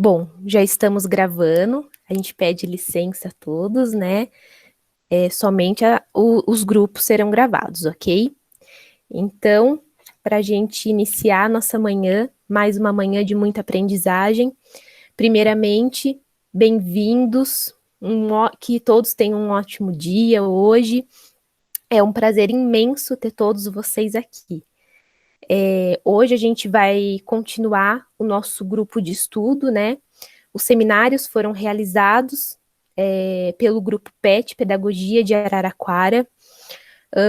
Bom, já estamos gravando, a gente pede licença a todos, né? Somente os grupos serão gravados, ok? Então, para a gente iniciar a nossa manhã, mais uma manhã de muita aprendizagem, primeiramente, bem-vindos, que todos tenham um ótimo dia hoje. É um prazer imenso ter todos vocês aqui. Hoje a gente vai continuar o nosso grupo de estudo, né? Os seminários foram realizados pelo grupo PET, Pedagogia de Araraquara,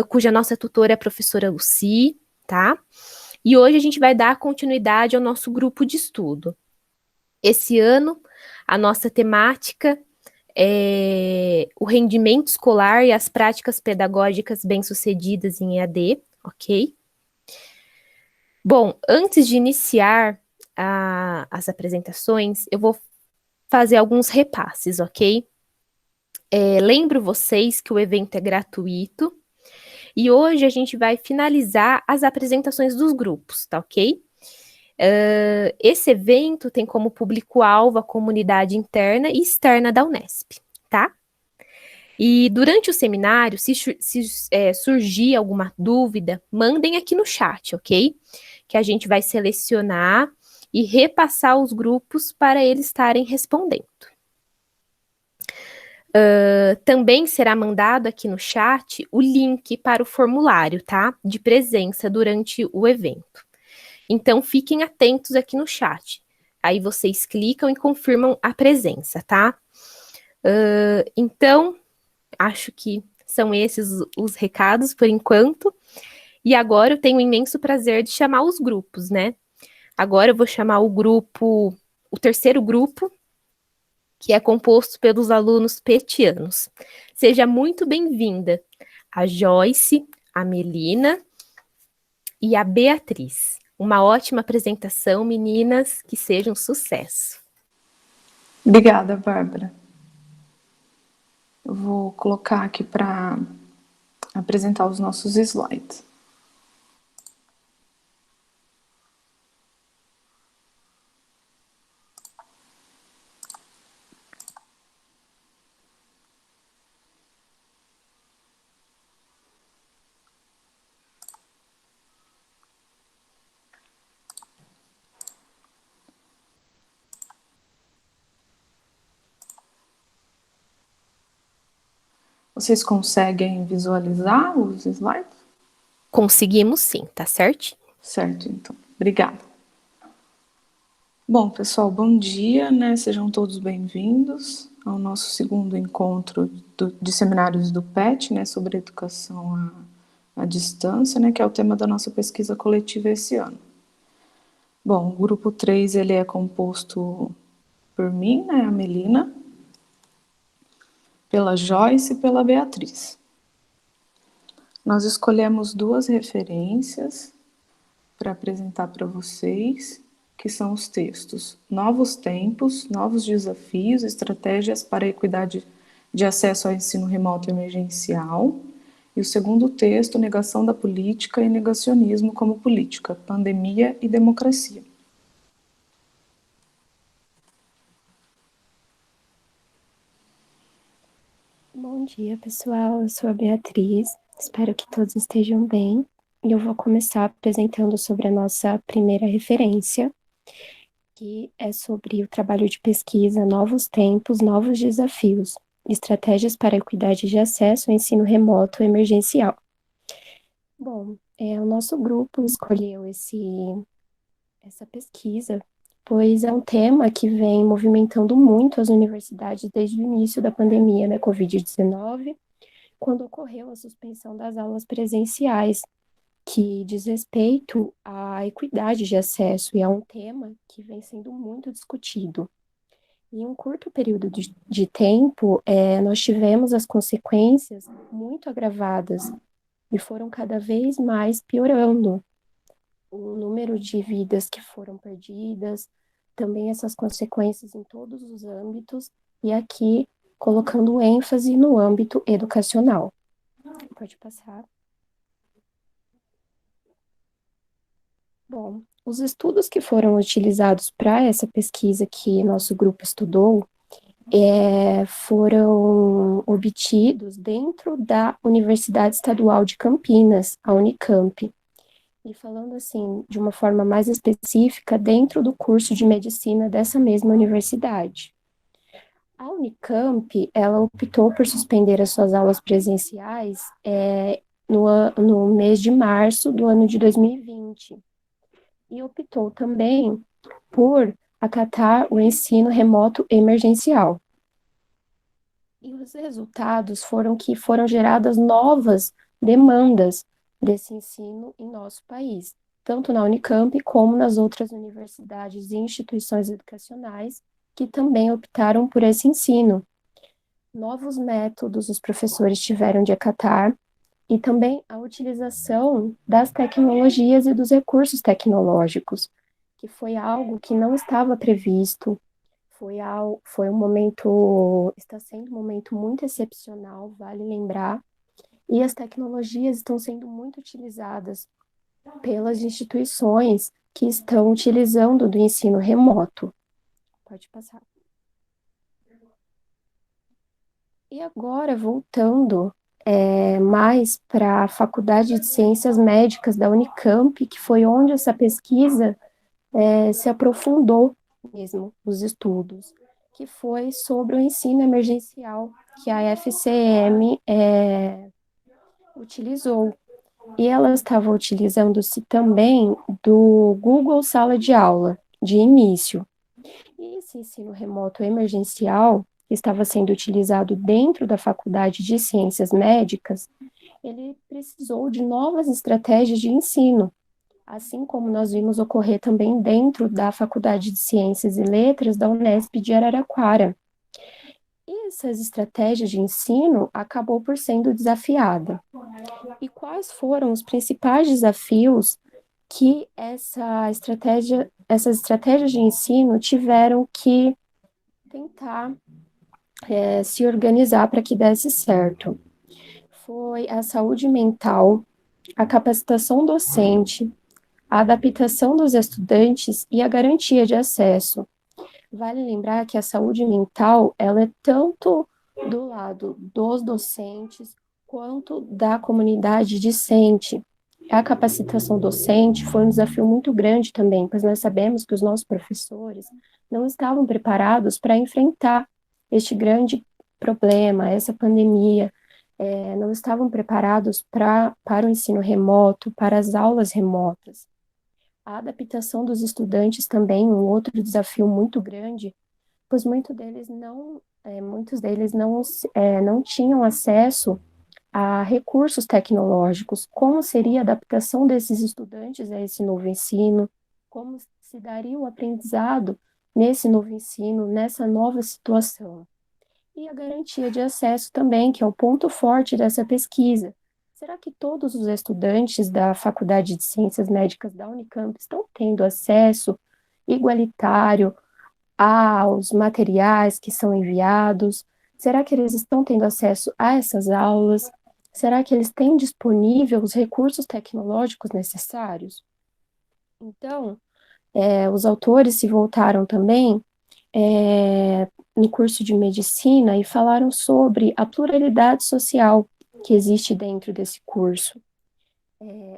cuja nossa tutora é a professora Lucy, tá? E hoje a gente vai dar continuidade ao nosso grupo de estudo. Esse ano, a nossa temática é o rendimento escolar e as práticas pedagógicas bem-sucedidas em EAD, ok? Bom, antes de iniciar as apresentações, eu vou fazer alguns repasses, ok? Lembro vocês que o evento é gratuito e hoje a gente vai finalizar as apresentações dos grupos, tá ok? Esse evento tem como público-alvo a comunidade interna e externa da Unesp, tá? E durante o seminário, se surgir alguma dúvida, mandem aqui no chat, ok? Que a gente vai selecionar e repassar os grupos para eles estarem respondendo. Também será mandado aqui no chat o link para o formulário, tá? De presença durante o evento. Então, fiquem atentos aqui no chat. Aí vocês clicam e confirmam a presença, tá? Então, acho que são esses os recados por enquanto. E agora eu tenho o imenso prazer de chamar os grupos, né? Agora eu vou chamar o terceiro grupo, que é composto pelos alunos petianos. Seja muito bem-vinda a Joyce, a Melina e a Beatriz. Uma ótima apresentação, meninas, que seja um sucesso. Obrigada, Bárbara. Eu vou colocar aqui para apresentar os nossos slides. Vocês conseguem visualizar os slides? Conseguimos sim, tá certo? Certo, então. Obrigada. Bom, pessoal, bom dia, né? Sejam todos bem-vindos ao nosso segundo encontro de seminários do PET, né? Sobre educação à distância, né? Que é o tema da nossa pesquisa coletiva esse ano. Bom, o grupo 3, ele é composto por mim, né? A Melina, pela Joyce e pela Beatriz. Nós escolhemos duas referências para apresentar para vocês, que são os textos Novos Tempos, Novos Desafios, Estratégias para a Equidade de Acesso ao Ensino Remoto Emergencial, e o segundo texto, Negação da Política e Negacionismo como Política, Pandemia e Democracia. Bom dia, pessoal. Eu sou a Beatriz. Espero que todos estejam bem. E eu vou começar apresentando sobre a nossa primeira referência, que é sobre o trabalho de pesquisa Novos Tempos, Novos Desafios, Estratégias para a Equidade de Acesso ao Ensino Remoto Emergencial. Bom, o nosso grupo escolheu essa pesquisa, pois é um tema que vem movimentando muito as universidades desde o início da pandemia da Covid-19, quando ocorreu a suspensão das aulas presenciais, que diz respeito à equidade de acesso, e é um tema que vem sendo muito discutido. Em um curto período de tempo, nós tivemos as consequências muito agravadas e foram cada vez mais piorando. O número de vidas que foram perdidas, também essas consequências em todos os âmbitos, e aqui colocando ênfase no âmbito educacional. Pode passar. Bom, Os estudos que foram utilizados para essa pesquisa que nosso grupo estudou foram obtidos dentro da Universidade Estadual de Campinas, a Unicamp. E falando assim, de uma forma mais específica, dentro do curso de medicina dessa mesma universidade. A Unicamp, ela optou por suspender as suas aulas presenciais no mês de março do ano de 2020. E optou também por acatar o ensino remoto emergencial. E os resultados foram que foram geradas novas demandas desse ensino em nosso país, tanto na Unicamp como nas outras universidades e instituições educacionais que também optaram por esse ensino. Novos métodos os professores tiveram de acatar e também a utilização das tecnologias e dos recursos tecnológicos, que foi algo que não estava previsto, foi um momento, está sendo um momento muito excepcional, vale lembrar, e as tecnologias estão sendo muito utilizadas pelas instituições que estão utilizando do ensino remoto. Pode passar. E agora, voltando mais para a Faculdade de Ciências Médicas da Unicamp, que foi onde essa pesquisa se aprofundou mesmo, os estudos, que foi sobre o ensino emergencial que a FCM utilizou. E ela estava utilizando-se também do Google Sala de Aula, de início. E esse ensino remoto emergencial, que estava sendo utilizado dentro da Faculdade de Ciências Médicas, ele precisou de novas estratégias de ensino, assim como nós vimos ocorrer também dentro da Faculdade de Ciências e Letras da Unesp de Araraquara. E essas estratégias de ensino acabou por sendo desafiada. E quais foram os principais desafios que essas estratégias de ensino tiveram que tentar se organizar para que desse certo? Foi a saúde mental, a capacitação docente, a adaptação dos estudantes e a garantia de acesso. Vale lembrar que a saúde mental, ela é tanto do lado dos docentes quanto da comunidade discente. A capacitação docente foi um desafio muito grande também, pois nós sabemos que os nossos professores não estavam preparados para enfrentar este grande problema, essa pandemia, não estavam preparados para o ensino remoto, para as aulas remotas. A adaptação dos estudantes também, um outro desafio muito grande, pois muitos deles não tinham acesso a recursos tecnológicos. Como seria a adaptação desses estudantes a esse novo ensino? Como se daria o aprendizado nesse novo ensino, nessa nova situação? E a garantia de acesso também, que é o ponto forte dessa pesquisa. Será que todos os estudantes da Faculdade de Ciências Médicas da Unicamp estão tendo acesso igualitário aos materiais que são enviados? Será que eles estão tendo acesso a essas aulas? Será que eles têm disponível os recursos tecnológicos necessários? Então, os autores se voltaram também no curso de medicina e falaram sobre a pluralidade social que existe dentro desse curso.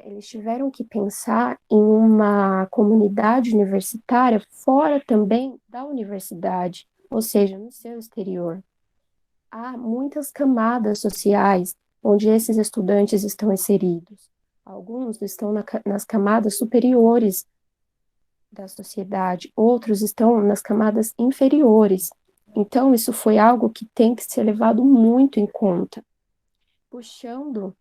Eles tiveram que pensar em uma comunidade universitária fora também da universidade, ou seja, no seu exterior. Há muitas camadas sociais onde esses estudantes estão inseridos. Alguns estão nas camadas superiores da sociedade, outros estão nas camadas inferiores. Então, isso foi algo que tem que ser levado muito em conta. Puxando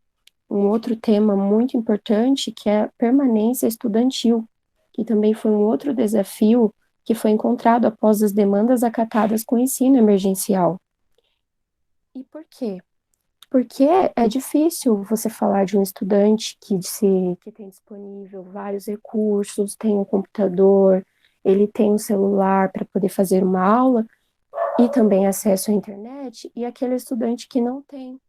um outro tema muito importante, que é a permanência estudantil, que também foi um outro desafio que foi encontrado após as demandas acatadas com o ensino emergencial. E por quê? Porque é difícil você falar de um estudante que tem disponível vários recursos, tem um computador, ele tem um celular para poder fazer uma aula e também acesso à internet, e aquele estudante que não tem,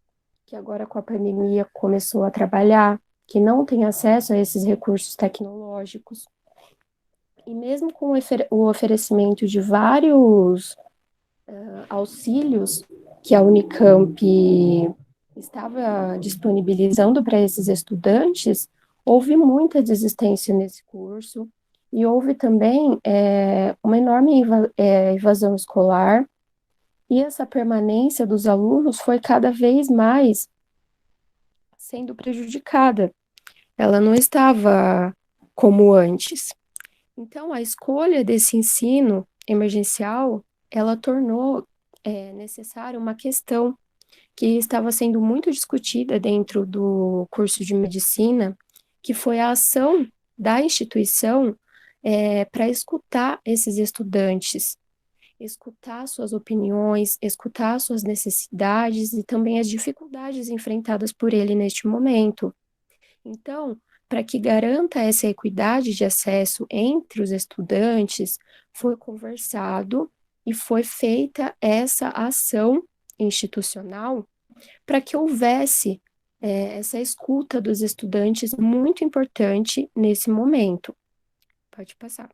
que agora com a pandemia começou a trabalhar, que não tem acesso a esses recursos tecnológicos. E mesmo com o oferecimento de vários auxílios que a Unicamp estava disponibilizando para esses estudantes, houve muita desistência nesse curso e houve também uma enorme evasão escolar, e essa permanência dos alunos foi cada vez mais sendo prejudicada. Ela não estava como antes. Então, a escolha desse ensino emergencial, ela tornou necessária uma questão que estava sendo muito discutida dentro do curso de medicina, que foi a ação da instituição para escutar esses estudantes, escutar suas opiniões, escutar suas necessidades e também as dificuldades enfrentadas por ele neste momento. Então, para que garanta essa equidade de acesso entre os estudantes, foi conversado e foi feita essa ação institucional para que houvesse essa escuta dos estudantes muito importante nesse momento. Pode passar.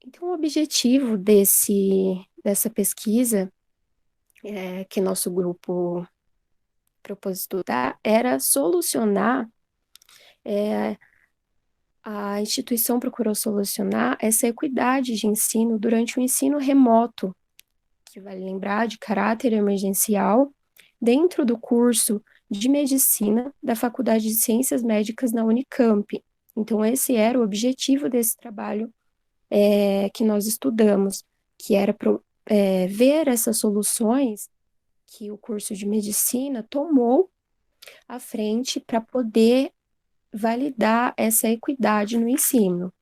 Então, o objetivo dessa pesquisa que nosso grupo propôs estudar era solucionar, a instituição procurou solucionar essa equidade de ensino durante o ensino remoto, que vale lembrar, de caráter emergencial, dentro do curso de medicina da Faculdade de Ciências Médicas na Unicamp. Então, esse era o objetivo desse trabalho que nós estudamos, que era ver essas soluções que o curso de medicina tomou à frente para poder validar essa equidade no ensino.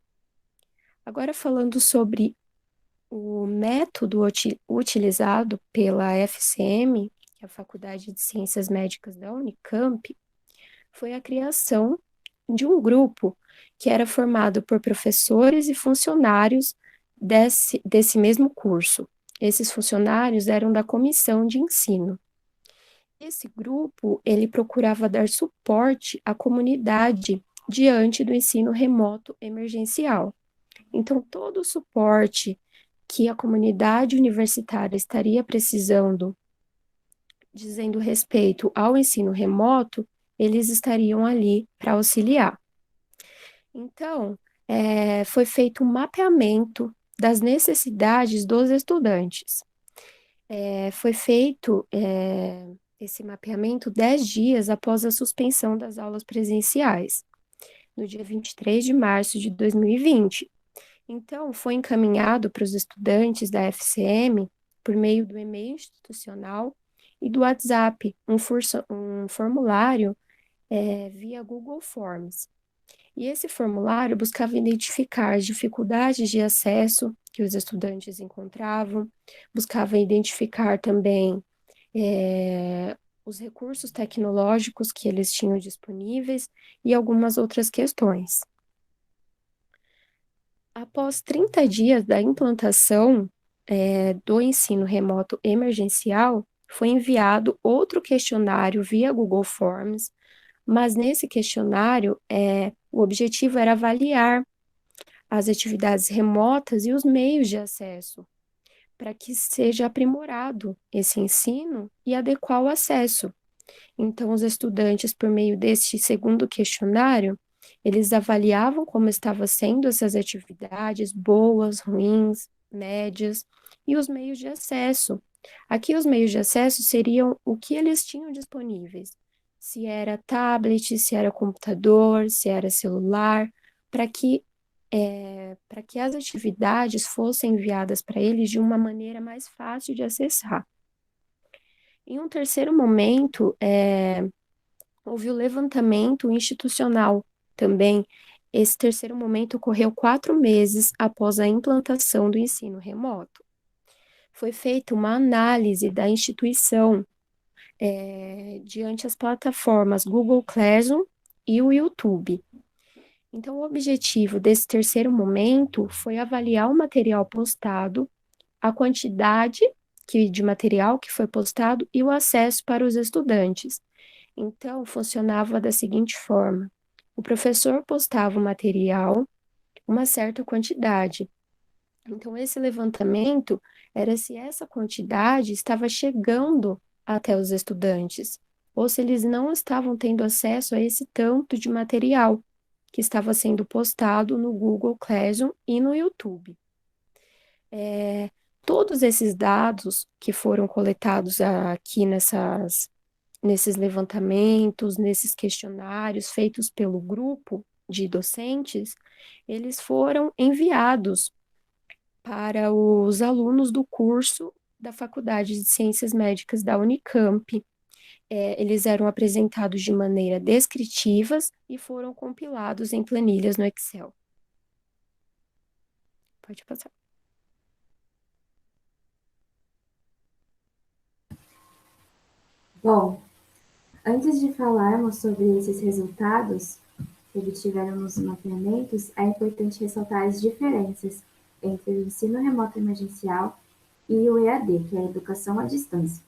Agora, falando sobre o método utilizado pela FCM, que é a Faculdade de Ciências Médicas da Unicamp, foi a criação de um grupo que era formado por professores e funcionários desse mesmo curso. Esses funcionários eram da comissão de ensino. Esse grupo, ele procurava dar suporte à comunidade diante do ensino remoto emergencial. Então, todo o suporte que a comunidade universitária estaria precisando, dizendo respeito ao ensino remoto, eles estariam ali para auxiliar. Então, foi feito um mapeamento das necessidades dos estudantes. Foi feito esse mapeamento 10 dias após a suspensão das aulas presenciais, no dia 23 de março de 2020. Então, foi encaminhado para os estudantes da FCM, por meio do e-mail institucional e do WhatsApp, um formulário via Google Forms. E esse formulário buscava identificar as dificuldades de acesso que os estudantes encontravam, buscava identificar também os recursos tecnológicos que eles tinham disponíveis e algumas outras questões. Após 30 dias da implantação do ensino remoto emergencial, foi enviado outro questionário via Google Forms, mas nesse questionário o objetivo era avaliar as atividades remotas e os meios de acesso, para que seja aprimorado esse ensino e adequar o acesso. Então, os estudantes, por meio deste segundo questionário, eles avaliavam como estavam sendo essas atividades, boas, ruins, médias, e os meios de acesso. Aqui, os meios de acesso seriam o que eles tinham disponíveis, se era tablet, se era computador, se era celular, para que as atividades fossem enviadas para eles de uma maneira mais fácil de acessar. Em um terceiro momento, houve o levantamento institucional também. Esse terceiro momento ocorreu 4 meses após a implantação do ensino remoto. Foi feita uma análise da instituição diante as plataformas Google Classroom e o YouTube. Então, o objetivo desse terceiro momento foi avaliar o material postado, a quantidade de material que foi postado e o acesso para os estudantes. Então, funcionava da seguinte forma: O professor postava o material, uma certa quantidade. Então, esse levantamento era se essa quantidade estava chegando até os estudantes, ou se eles não estavam tendo acesso a esse tanto de material que estava sendo postado no Google Classroom e no YouTube. Todos esses dados que foram coletados aqui nesses levantamentos, nesses questionários feitos pelo grupo de docentes, eles foram enviados para os alunos do curso da Faculdade de Ciências Médicas da Unicamp. Eles eram apresentados de maneira descritivas e foram compilados em planilhas no Excel. Pode passar. Bom, antes de falarmos sobre esses resultados que obtiveram nos mapeamentos, é importante ressaltar as diferenças entre o ensino remoto emergencial e o EAD, que é a educação à distância.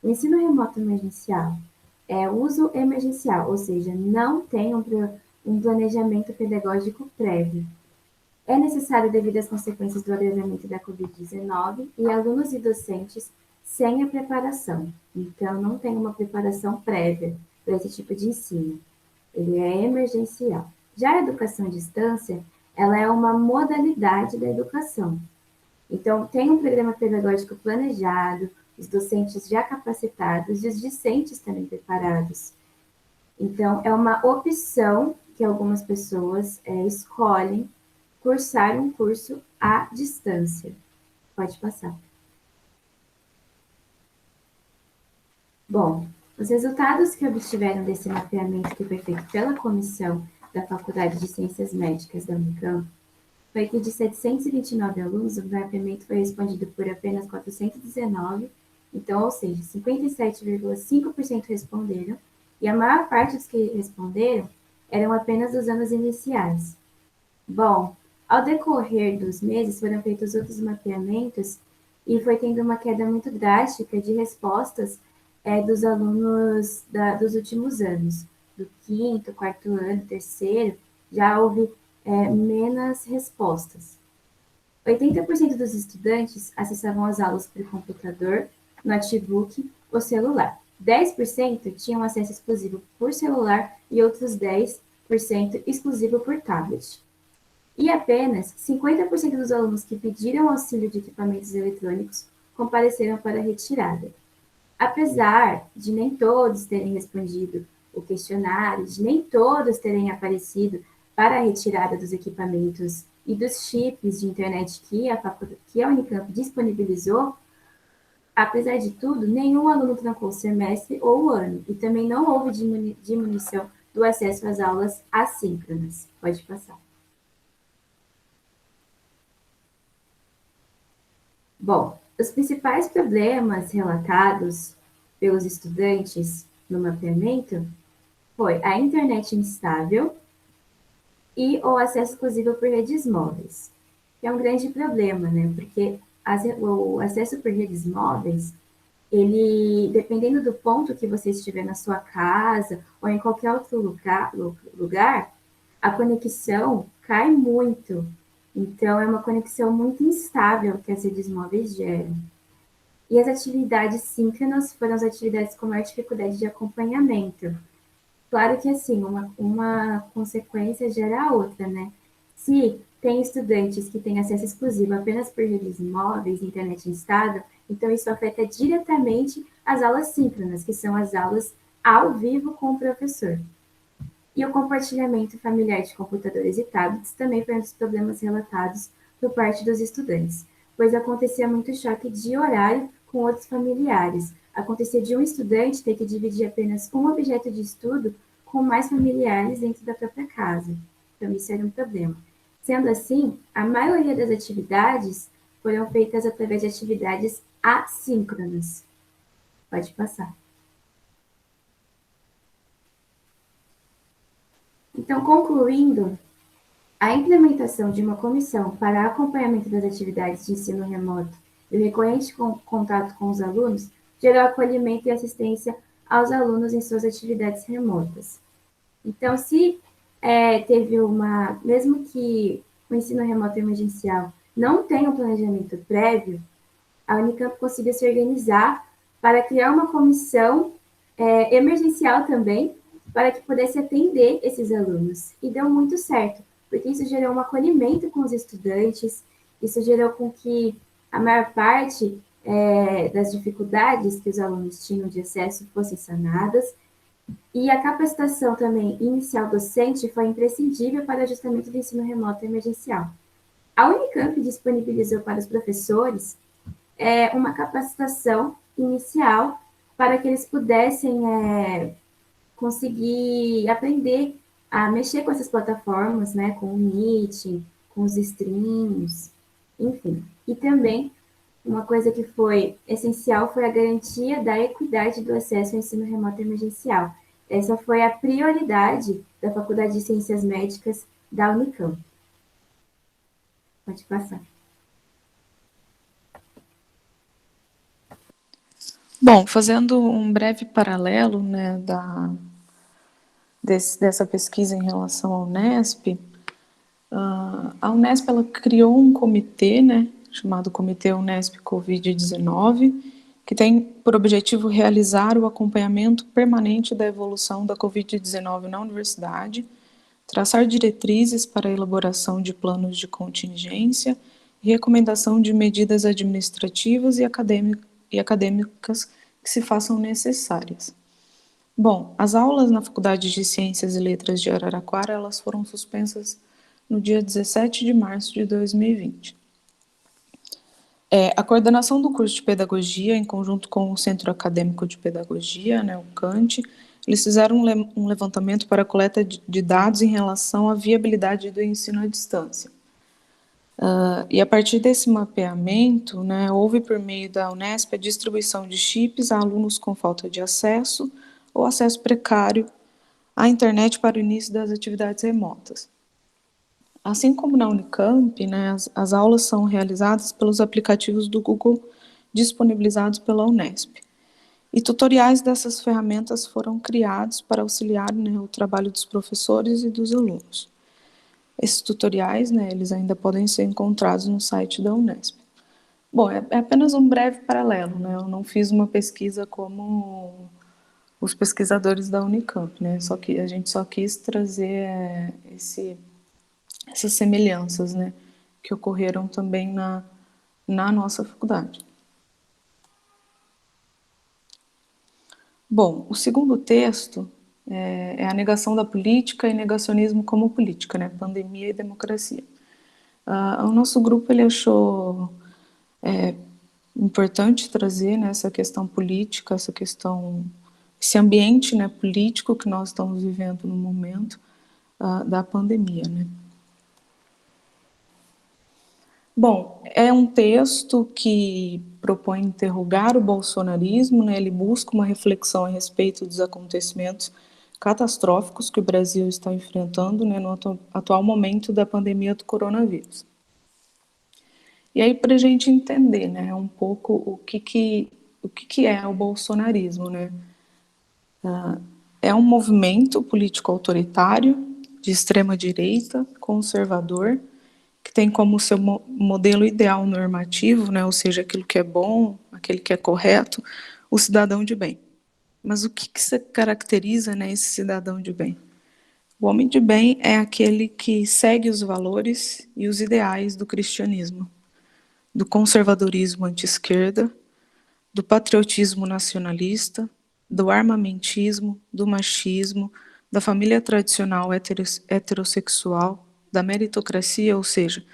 O ensino remoto emergencial é uso emergencial, ou seja, não tem um planejamento pedagógico prévio. É necessário devido às consequências do agravamento da Covid-19 e alunos e docentes sem a preparação. Então, não tem uma preparação prévia para esse tipo de ensino. Ele é emergencial. Já a educação à distância, ela é uma modalidade da educação. Então, tem um programa pedagógico planejado, os docentes já capacitados e os discentes também preparados. Então, é uma opção que algumas pessoas escolhem cursar um curso à distância. Pode passar. Bom, os resultados que obtiveram desse mapeamento que foi feito pela comissão da Faculdade de Ciências Médicas da Unicamp foi que de 729 alunos, o mapeamento foi respondido por apenas 419, então, ou seja, 57,5% responderam, e a maior parte dos que responderam eram apenas dos anos iniciais. Bom, ao decorrer dos meses foram feitos outros mapeamentos e foi tendo uma queda muito drástica de respostas dos alunos dos últimos anos, do quinto, quarto ano, terceiro, já houve menos respostas. 80% dos estudantes acessavam as aulas por computador, notebook ou celular. 10% tinham acesso exclusivo por celular e outros 10% exclusivo por tablet. E apenas 50% dos alunos que pediram auxílio de equipamentos eletrônicos compareceram para a retirada. Apesar de nem todos terem respondido o questionário, de nem todos terem aparecido para a retirada dos equipamentos e dos chips de internet que a Unicamp disponibilizou, apesar de tudo, nenhum aluno trancou o semestre ou o ano, e também não houve diminuição do acesso às aulas assíncronas. Pode passar. Bom, os principais problemas relatados pelos estudantes no mapeamento foi a internet instável e o acesso exclusivo por redes móveis, que é um grande problema, né? Porque o acesso por redes móveis, ele, dependendo do ponto que você estiver na sua casa ou em qualquer outro lugar, a conexão cai muito. Então, é uma conexão muito instável que as redes móveis geram. E as atividades síncronas foram as atividades com maior dificuldade de acompanhamento. Claro que, assim, uma consequência gera a outra, né? Se tem estudantes que têm acesso exclusivo apenas por redes móveis, internet instável, então isso afeta diretamente as aulas síncronas, que são as aulas ao vivo com o professor. E o compartilhamento familiar de computadores e tablets também foi um dos problemas relatados por parte dos estudantes, pois acontecia muito choque de horário com outros familiares. Acontecia de um estudante ter que dividir apenas um objeto de estudo com mais familiares dentro da própria casa. Então, isso era um problema. Sendo assim, a maioria das atividades foram feitas através de atividades assíncronas. Pode passar. Então, concluindo, a implementação de uma comissão para acompanhamento das atividades de ensino remoto e o recorrente contato com os alunos gerou acolhimento e assistência aos alunos em suas atividades remotas. Então, se mesmo que o ensino remoto emergencial não tenha um planejamento prévio, a Unicamp conseguiu se organizar para criar uma comissão emergencial também, para que pudesse atender esses alunos. E deu muito certo, porque isso gerou um acolhimento com os estudantes, isso gerou com que a maior parte das dificuldades que os alunos tinham de acesso fossem sanadas, e a capacitação também inicial docente foi imprescindível para o ajustamento do ensino remoto emergencial. A Unicamp disponibilizou para os professores uma capacitação inicial para que eles pudessem conseguir aprender a mexer com essas plataformas, né, com o Meet, com os streams, enfim. E também uma coisa que foi essencial foi a garantia da equidade do acesso ao ensino remoto emergencial. Essa foi a prioridade da Faculdade de Ciências Médicas da Unicamp. Pode passar. Bom, fazendo um breve paralelo, né, dessa pesquisa em relação à Unesp, a Unesp ela criou um comitê, né, chamado Comitê Unesp Covid-19, que tem por objetivo realizar o acompanhamento permanente da evolução da Covid-19 na universidade, traçar diretrizes para a elaboração de planos de contingência e recomendação de medidas administrativas e acadêmicas que se façam necessárias. Bom, as aulas na Faculdade de Ciências e Letras de Araraquara, elas foram suspensas no dia 17 de março de 2020. A coordenação do curso de Pedagogia, em conjunto com o Centro Acadêmico de Pedagogia, né, o CANT, eles fizeram um levantamento para a coleta de dados em relação à viabilidade do ensino à distância. E a partir desse mapeamento, né, houve por meio da Unesp a distribuição de chips a alunos com falta de acesso ou acesso precário à internet para o início das atividades remotas. Assim como na Unicamp, né, as aulas são realizadas pelos aplicativos do Google disponibilizados pela Unesp. E tutoriais dessas ferramentas foram criados para auxiliar, né, o trabalho dos professores e dos alunos. Esses tutoriais, né, eles ainda podem ser encontrados no site da Unesp. Bom, é apenas um breve paralelo, né? Eu não fiz uma pesquisa como os pesquisadores da Unicamp, né? Só que a gente só quis trazer essas semelhanças, né, que ocorreram também na nossa faculdade. Bom, o segundo texto é a negação da política e negacionismo como política, né, pandemia e democracia. O nosso grupo ele achou importante trazer, né, essa questão política, esse ambiente, né, político que nós estamos vivendo no momento da pandemia, né. Bom, é um texto que propõe interrogar o bolsonarismo, né? Ele busca uma reflexão a respeito dos acontecimentos catastróficos que o Brasil está enfrentando, né, no atual momento da pandemia do coronavírus. E aí, para a gente entender, né, um pouco o que é o bolsonarismo, né? É um movimento político autoritário, de extrema direita, conservador, que tem como seu modelo ideal normativo, né, ou seja, aquilo que é bom, aquele que é correto, o cidadão de bem. Mas o que se caracteriza, né, esse cidadão de bem? O homem de bem é aquele que segue os valores e os ideais do cristianismo, do conservadorismo anti-esquerda, do patriotismo nacionalista, do armamentismo, do machismo, da família tradicional heterossexual, da meritocracia, ou seja,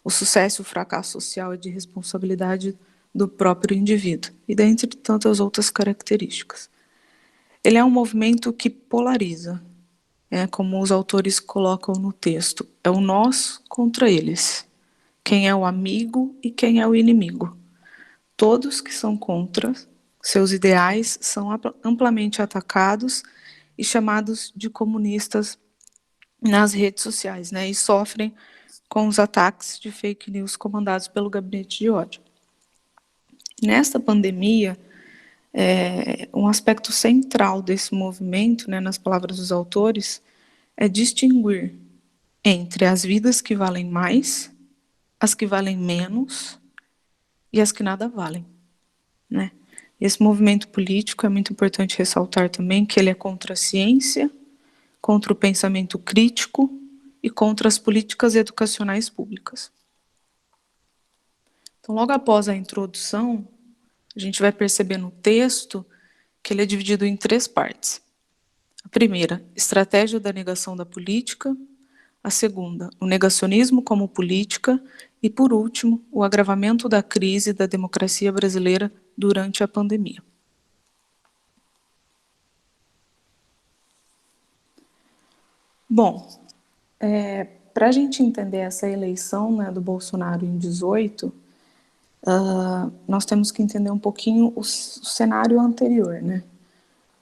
o sucesso e o fracasso social é de responsabilidade do próprio indivíduo, e dentre tantas outras características. Ele é um movimento que polariza, como os autores colocam no texto, é o nós contra eles, quem é o amigo e quem é o inimigo. Todos que são contra seus ideais são amplamente atacados e chamados de comunistas nas redes sociais, né, e sofrem com os ataques de fake news comandados pelo gabinete de ódio. Nesta pandemia, um aspecto central desse movimento, né, nas palavras dos autores, é distinguir entre as vidas que valem mais, as que valem menos e as que nada valem, né? Esse movimento político é muito importante ressaltar também que ele é contra a ciência, contra o pensamento crítico e contra as políticas educacionais públicas. Então, logo após a introdução, a gente vai perceber no texto que ele é dividido em 3 partes. A primeira, estratégia da negação da política. A segunda, o negacionismo como política. E, por último, o agravamento da crise da democracia brasileira durante a pandemia. Bom, para a gente entender essa eleição, né, do Bolsonaro em 2018, nós temos que entender um pouquinho o cenário anterior, né?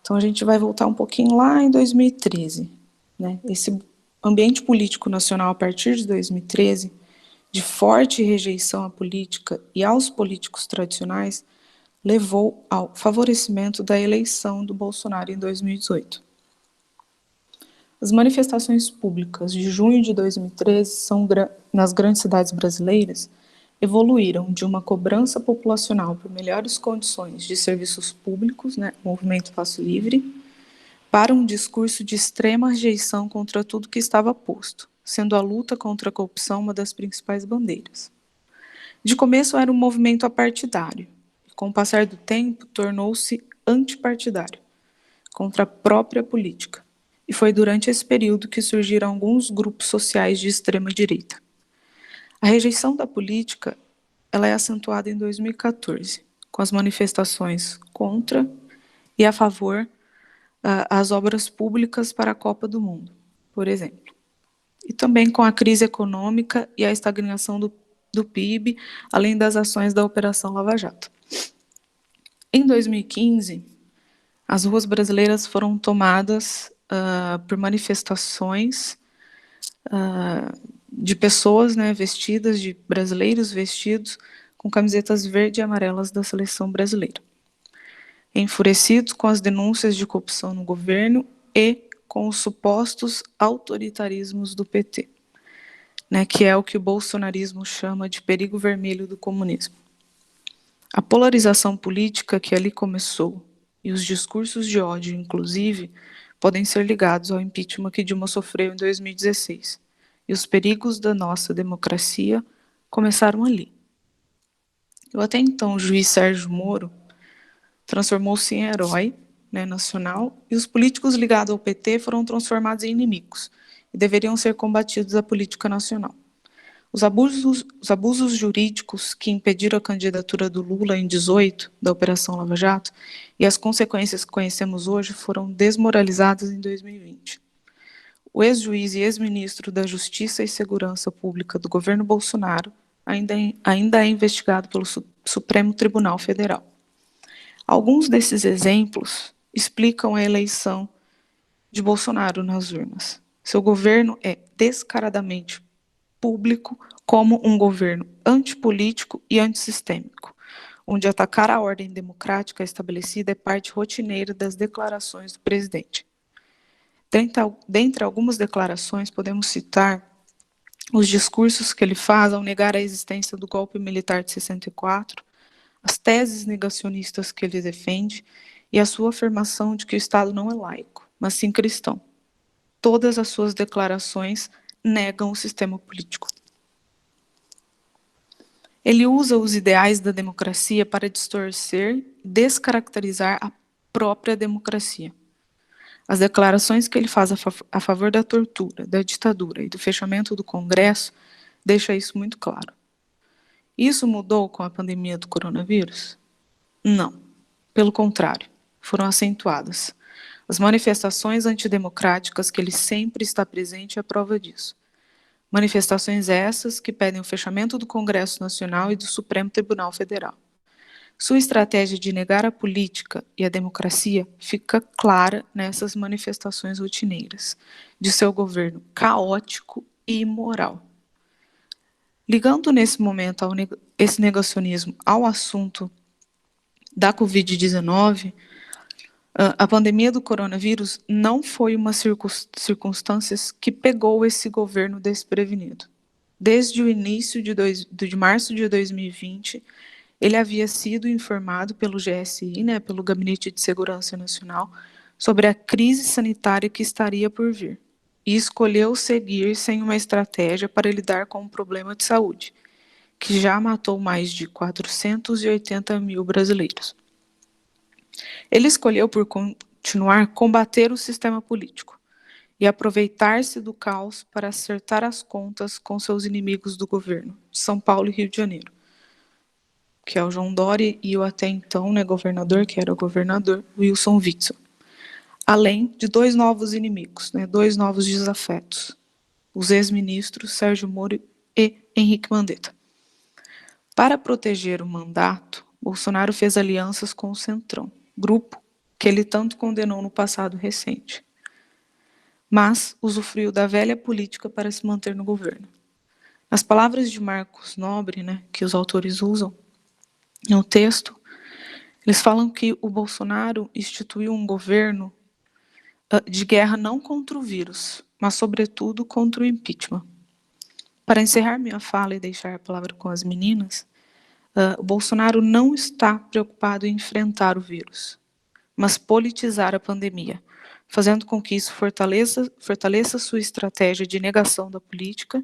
Então, a gente vai voltar um pouquinho lá em 2013. Né? Esse ambiente político nacional, a partir de 2013, de forte rejeição à política e aos políticos tradicionais, levou ao favorecimento da eleição do Bolsonaro em 2018. As manifestações públicas de junho de 2013 nas grandes cidades brasileiras evoluíram de uma cobrança populacional por melhores condições de serviços públicos, né, movimento Passo Livre, para um discurso de extrema rejeição contra tudo que estava posto, sendo a luta contra a corrupção uma das principais bandeiras. De começo era um movimento apartidário, e com o passar do tempo tornou-se antipartidário, contra a própria política. E foi durante esse período que surgiram alguns grupos sociais de extrema direita. A rejeição da política, ela é acentuada em 2014, com as manifestações contra e a favor as obras públicas para a Copa do Mundo, por exemplo. E também com a crise econômica e a estagnação do PIB, além das ações da Operação Lava Jato. Em 2015, as ruas brasileiras foram tomadas por manifestações de pessoas, né, vestidas, de brasileiros vestidos com camisetas verde e amarelas da seleção brasileira, enfurecidos com as denúncias de corrupção no governo e com os supostos autoritarismos do PT, né, que é o que o bolsonarismo chama de perigo vermelho do comunismo. A polarização política que ali começou e os discursos de ódio, inclusive, podem ser ligados ao impeachment que Dilma sofreu em 2016. E os perigos da nossa democracia começaram ali. O até então juiz Sérgio Moro transformou-se em herói, né, nacional, e os políticos ligados ao PT foram transformados em inimigos e deveriam ser combatidos à política nacional. Os abusos jurídicos que impediram a candidatura do Lula em 2018, da Operação Lava Jato, e as consequências que conhecemos hoje foram desmoralizadas em 2020. O ex-juiz e ex-ministro da Justiça e Segurança Pública do governo Bolsonaro ainda é investigado pelo Supremo Tribunal Federal. Alguns desses exemplos explicam a eleição de Bolsonaro nas urnas. Seu governo é descaradamente público como um governo antipolítico e antissistêmico, onde atacar a ordem democrática estabelecida é parte rotineira das declarações do presidente. Dentre algumas declarações, podemos citar os discursos que ele faz ao negar a existência do golpe militar de 64, as teses negacionistas que ele defende e a sua afirmação de que o Estado não é laico, mas sim cristão. Todas as suas declarações negam o sistema político. Ele usa os ideais da democracia para distorcer e descaracterizar a própria democracia. As declarações que ele faz a favor da tortura, da ditadura e do fechamento do Congresso deixam isso muito claro. Isso mudou com a pandemia do coronavírus? Não. Pelo contrário, foram acentuadas. As manifestações antidemocráticas que ele sempre está presente é a prova disso. Manifestações essas que pedem o fechamento do Congresso Nacional e do Supremo Tribunal Federal. Sua estratégia de negar a política e a democracia fica clara nessas manifestações rotineiras de seu governo caótico e imoral. Ligando nesse momento esse negacionismo ao assunto da Covid-19, A pandemia do coronavírus não foi uma circunstância que pegou esse governo desprevenido. Desde o início de março de 2020, ele havia sido informado pelo GSI, né, pelo Gabinete de Segurança Nacional, sobre a crise sanitária que estaria por vir, e escolheu seguir sem uma estratégia para lidar com um problema de saúde, que já matou mais de 480 mil brasileiros. Ele escolheu por continuar a combater o sistema político e aproveitar-se do caos para acertar as contas com seus inimigos do governo, de São Paulo e Rio de Janeiro, que é o João Dória e o até então, né, governador, que era o governador, Wilson Witzel. Além de dois novos inimigos, né, dois novos desafetos, os ex-ministros Sérgio Moro e Henrique Mandetta. Para proteger o mandato, Bolsonaro fez alianças com o Centrão, grupo que ele tanto condenou no passado recente, mas usufruiu da velha política para se manter no governo. Nas palavras de Marcos Nobre, né, que os autores usam no texto, eles falam que o Bolsonaro instituiu um governo de guerra não contra o vírus, mas sobretudo contra o impeachment. Para encerrar minha fala e deixar a palavra com as meninas, o Bolsonaro não está preocupado em enfrentar o vírus, mas politizar a pandemia, fazendo com que isso fortaleça sua estratégia de negação da política,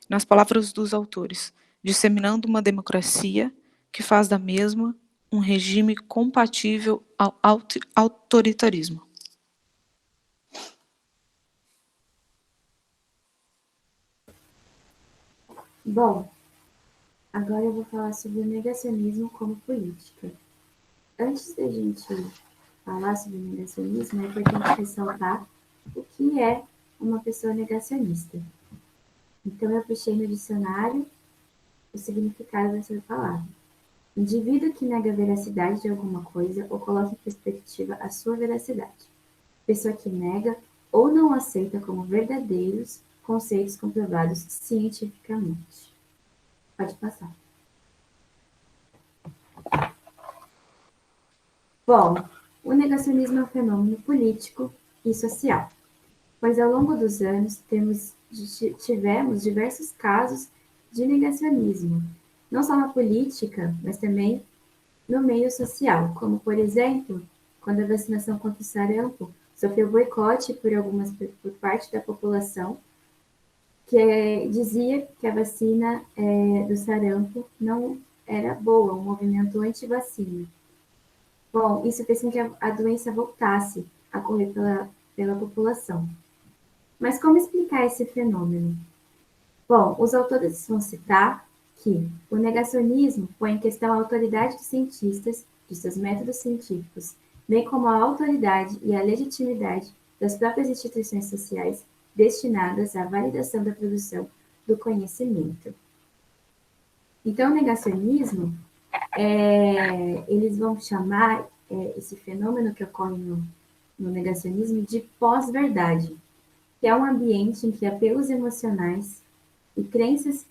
nas palavras dos autores, disseminando uma democracia que faz da mesma um regime compatível ao autoritarismo. Bom, agora eu vou falar sobre o negacionismo como política. Antes da gente falar sobre o negacionismo, é importante ressaltar o que é uma pessoa negacionista. Então, eu puxei no dicionário o significado dessa palavra. Indivíduo que nega a veracidade de alguma coisa ou coloca em perspectiva a sua veracidade. Pessoa que nega ou não aceita como verdadeiros conceitos comprovados cientificamente. Pode passar. Bom, o negacionismo é um fenômeno político e social, pois ao longo dos anos tivemos diversos casos de negacionismo, não só na política, mas também no meio social, como, por exemplo, quando a vacinação contra o sarampo sofreu boicote por parte da população, que dizia que a vacina do sarampo não era boa, um movimento anti-vacina. Bom, isso fez com que a doença voltasse a correr pela população. Mas como explicar esse fenômeno? Bom, os autores vão citar que o negacionismo põe em questão a autoridade dos cientistas, de seus métodos científicos, bem como a autoridade e a legitimidade das próprias instituições sociais destinadas à validação da produção do conhecimento. Então, o negacionismo, eles vão chamar esse fenômeno que ocorre no negacionismo de pós-verdade, que é um ambiente em que apelos emocionais e crenças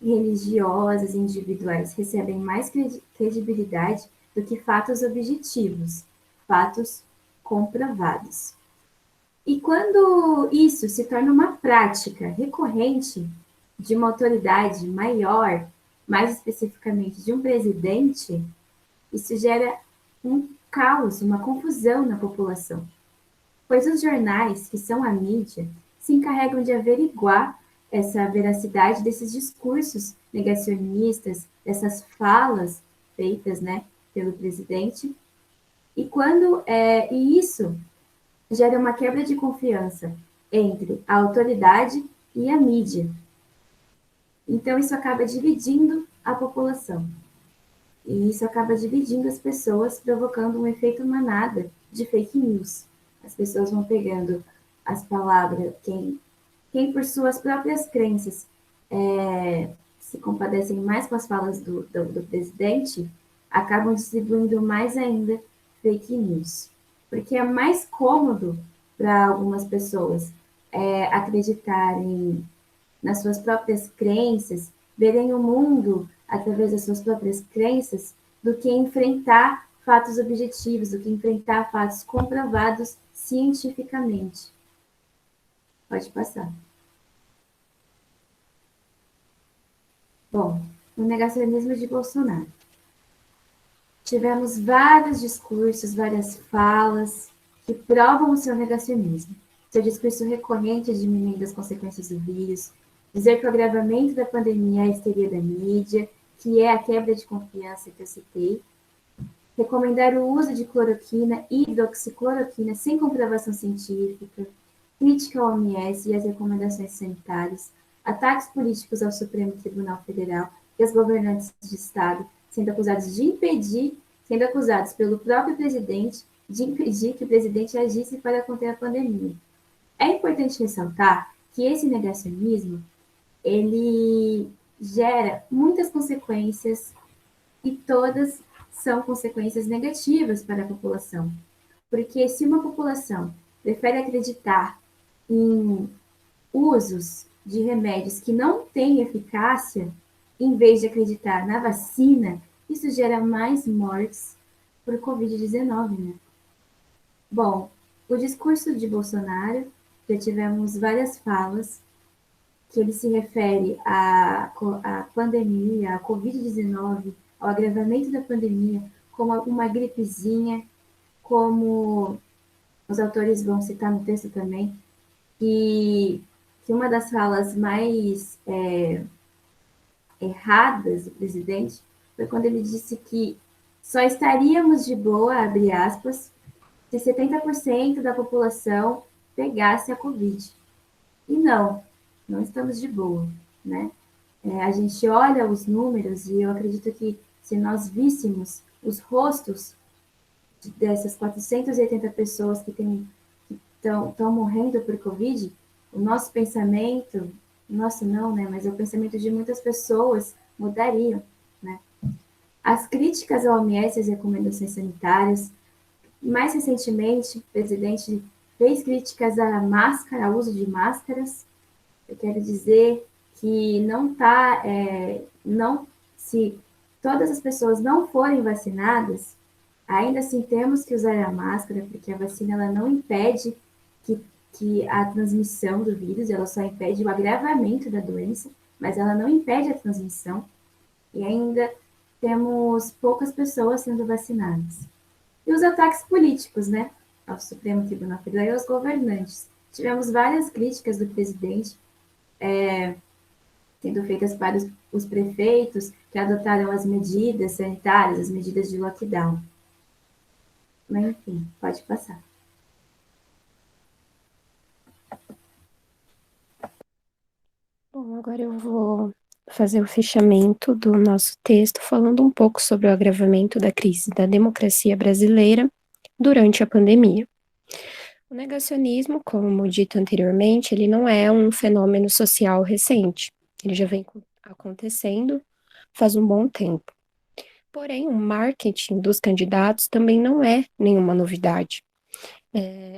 religiosas e individuais recebem mais credibilidade do que fatos objetivos, fatos comprovados. E quando isso se torna uma prática recorrente de uma autoridade maior, mais especificamente de um presidente, isso gera um caos, uma confusão na população. Pois os jornais, que são a mídia, se encarregam de averiguar essa veracidade desses discursos negacionistas, dessas falas feitas, né, pelo presidente. E isso gera uma quebra de confiança entre a autoridade e a mídia. Então, isso acaba dividindo a população. E isso acaba dividindo as pessoas, provocando um efeito manada de fake news. As pessoas vão pegando as palavras, quem por suas próprias crenças se compadecem mais com as falas do presidente, acabam distribuindo mais ainda fake news. Porque é mais cômodo para algumas pessoas acreditarem nas suas próprias crenças, verem o mundo através das suas próprias crenças, do que enfrentar fatos objetivos do que enfrentar fatos comprovados cientificamente. Pode passar. Bom, o negacionismo de Bolsonaro. Tivemos vários discursos, várias falas que provam o seu negacionismo. Seu discurso recorrente diminuindo as consequências do vírus, dizer que o agravamento da pandemia é a histeria da mídia, que é a quebra de confiança que eu citei, recomendar o uso de cloroquina e hidroxicloroquina sem comprovação científica, crítica ao OMS e às recomendações sanitárias, ataques políticos ao Supremo Tribunal Federal e aos governantes de Estado, sendo acusados pelo próprio presidente de impedir que o presidente agisse para conter a pandemia. É importante ressaltar que esse negacionismo, ele gera muitas consequências e todas são consequências negativas para a população. Porque se uma população prefere acreditar em usos de remédios que não têm eficácia, em vez de acreditar na vacina, isso gera mais mortes por Covid-19, né? Bom, o discurso de Bolsonaro, já tivemos várias falas que ele se refere à pandemia, à Covid-19, ao agravamento da pandemia, como uma gripezinha, como os autores vão citar no texto também, que uma das falas mais erradas do presidente foi quando ele disse que só estaríamos de boa, abre aspas, se 70% da população pegasse a Covid. E não estamos de boa, né? A gente olha os números e eu acredito que se nós víssemos os rostos dessas 480 pessoas que estão morrendo por Covid, o nosso pensamento, nosso não, né? Mas o pensamento de muitas pessoas mudariam, né? As críticas ao OMS e as recomendações sanitárias. Mais recentemente, o presidente fez críticas à máscara, ao uso de máscaras. Eu quero dizer que se todas as pessoas não forem vacinadas, ainda assim temos que usar a máscara, porque a vacina ela não impede que a transmissão do vírus, ela só impede o agravamento da doença, mas ela não impede a transmissão. E ainda temos poucas pessoas sendo vacinadas. E os ataques políticos, né? Ao Supremo Tribunal Federal e aos governantes. Tivemos várias críticas do presidente sendo feitas para os prefeitos que adotaram as medidas sanitárias, as medidas de lockdown. Mas, enfim, pode passar. Bom, agora eu vou fazer o fechamento do nosso texto falando um pouco sobre o agravamento da crise da democracia brasileira durante a pandemia. O negacionismo, como dito anteriormente, ele não é um fenômeno social recente. Ele já vem acontecendo faz um bom tempo. Porém, o marketing dos candidatos também não é nenhuma novidade.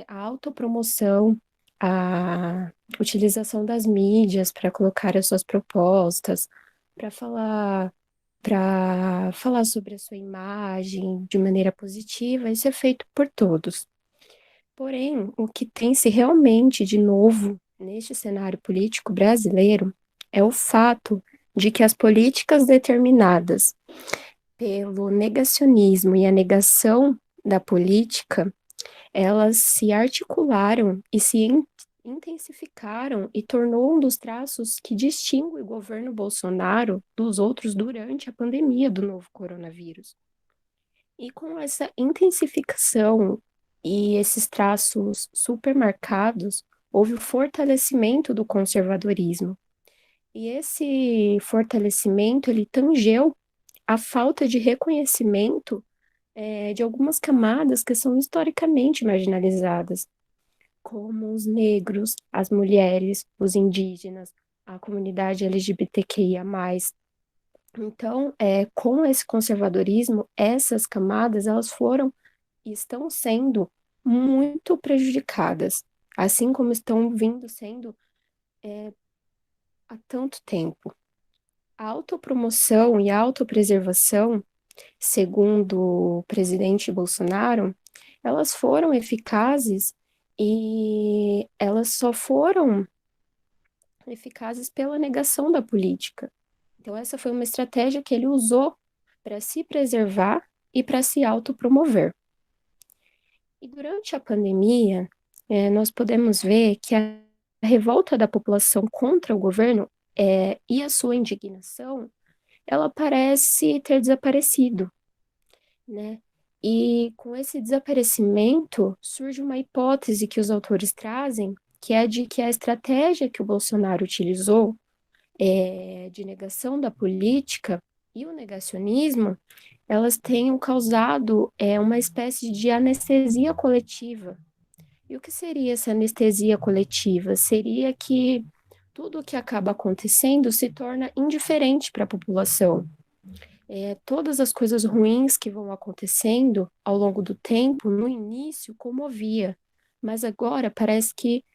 A autopromoção, a utilização das mídias para colocar as suas propostas, para falar sobre a sua imagem de maneira positiva, isso é feito por todos. Porém, o que tem-se realmente de novo neste cenário político brasileiro é o fato de que as políticas determinadas pelo negacionismo e a negação da política, elas se articularam e se intensificaram e tornou um dos traços que distingue o governo Bolsonaro dos outros durante a pandemia do novo coronavírus. E com essa intensificação e esses traços supermarcados, houve o fortalecimento do conservadorismo. E esse fortalecimento, ele tangeu a falta de reconhecimento de algumas camadas que são historicamente marginalizadas, como os negros, as mulheres, os indígenas, a comunidade LGBTQIA+. Então, com esse conservadorismo, essas camadas, elas foram e estão sendo muito prejudicadas, assim como estão vindo sendo há tanto tempo. A autopromoção e a autopreservação segundo o presidente Bolsonaro, elas foram eficazes e elas só foram eficazes pela negação da política. Então, essa foi uma estratégia que ele usou para se preservar e para se autopromover. E durante a pandemia, nós podemos ver que a revolta da população contra o governo e a sua indignação, ela parece ter desaparecido, né? E com esse desaparecimento surge uma hipótese que os autores trazem, que é de que a estratégia que o Bolsonaro utilizou de negação da política e o negacionismo, elas tenham causado uma espécie de anestesia coletiva. E o que seria essa anestesia coletiva? Seria que tudo o que acaba acontecendo se torna indiferente para a população. Todas as coisas ruins que vão acontecendo ao longo do tempo, no início, comovia, mas agora parece que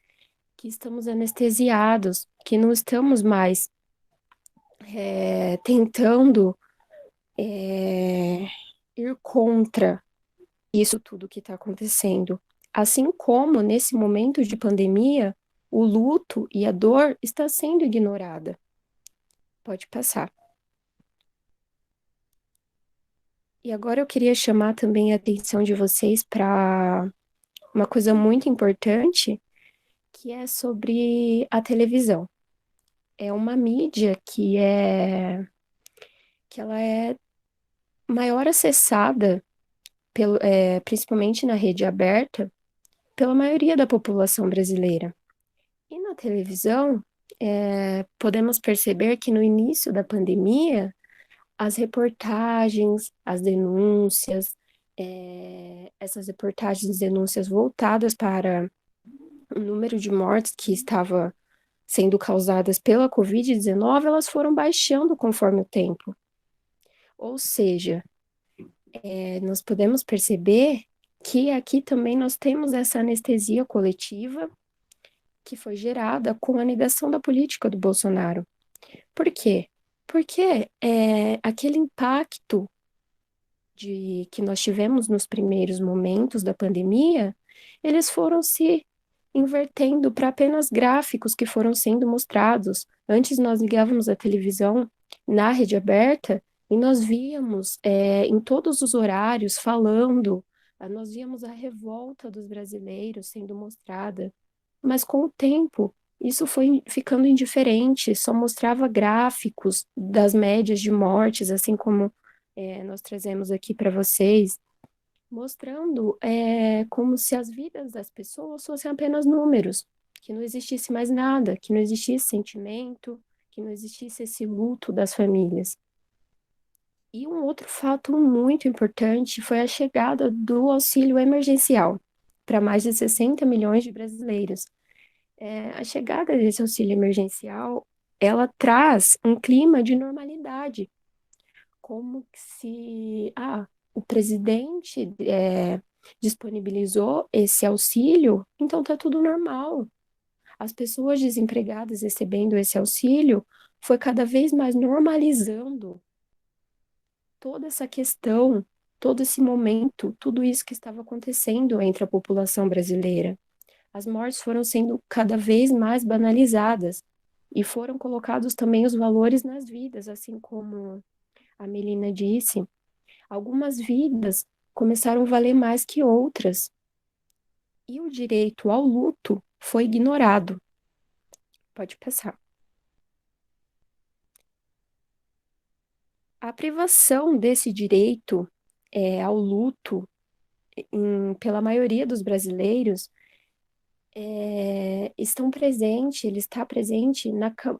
estamos anestesiados, que não estamos mais tentando ir contra isso tudo que está acontecendo. Assim como nesse momento de pandemia, o luto e a dor está sendo ignorada. Pode passar. E agora eu queria chamar também a atenção de vocês para uma coisa muito importante, que é sobre a televisão. É uma mídia que ela é maior acessada, principalmente na rede aberta, pela maioria da população brasileira. E na televisão, podemos perceber que no início da pandemia, as reportagens, as denúncias, essas reportagens e denúncias voltadas para o número de mortes que estava sendo causadas pela Covid-19, elas foram baixando conforme o tempo. Ou seja, nós podemos perceber que aqui também nós temos essa anestesia coletiva que foi gerada com a negação da política do Bolsonaro. Por quê? Porque aquele impacto que nós tivemos nos primeiros momentos da pandemia, eles foram se invertendo para apenas gráficos que foram sendo mostrados. Antes nós ligávamos a televisão na rede aberta e nós víamos em todos os horários falando, nós víamos a revolta dos brasileiros sendo mostrada, mas com o tempo isso foi ficando indiferente, só mostrava gráficos das médias de mortes, assim como nós trazemos aqui para vocês, mostrando como se as vidas das pessoas fossem apenas números, que não existisse mais nada, que não existisse sentimento, que não existisse esse luto das famílias. E um outro fato muito importante foi a chegada do auxílio emergencial para mais de 60 milhões de brasileiros. A chegada desse auxílio emergencial, ela traz um clima de normalidade, como se o presidente disponibilizou esse auxílio, então está tudo normal. As pessoas desempregadas recebendo esse auxílio foi cada vez mais normalizando toda essa questão, todo esse momento, tudo isso que estava acontecendo entre a população brasileira. As mortes foram sendo cada vez mais banalizadas e foram colocados também os valores nas vidas, assim como a Melina disse, algumas vidas começaram a valer mais que outras. E o direito ao luto foi ignorado. Pode passar. A privação desse direito ao luto pela maioria dos brasileiros ele está presente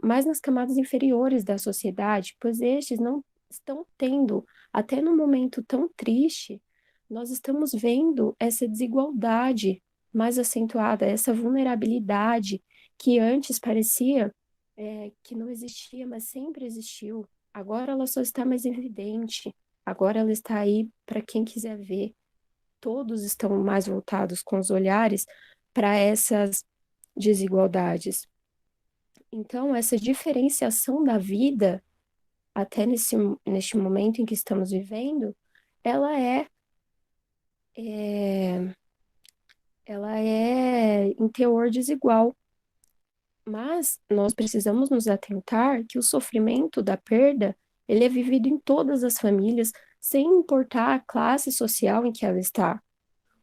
mais nas camadas inferiores da sociedade, pois estes não estão tendo, até no momento tão triste, nós estamos vendo essa desigualdade mais acentuada, essa vulnerabilidade que antes parecia que não existia, mas sempre existiu. Agora ela só está mais evidente, agora ela está aí para quem quiser ver. Todos estão mais voltados com os olhares para essas desigualdades. Então, essa diferenciação da vida até neste momento em que estamos vivendo, ela é em teor desigual. Mas nós precisamos nos atentar que o sofrimento da perda, ele é vivido em todas as famílias, sem importar a classe social em que ela está.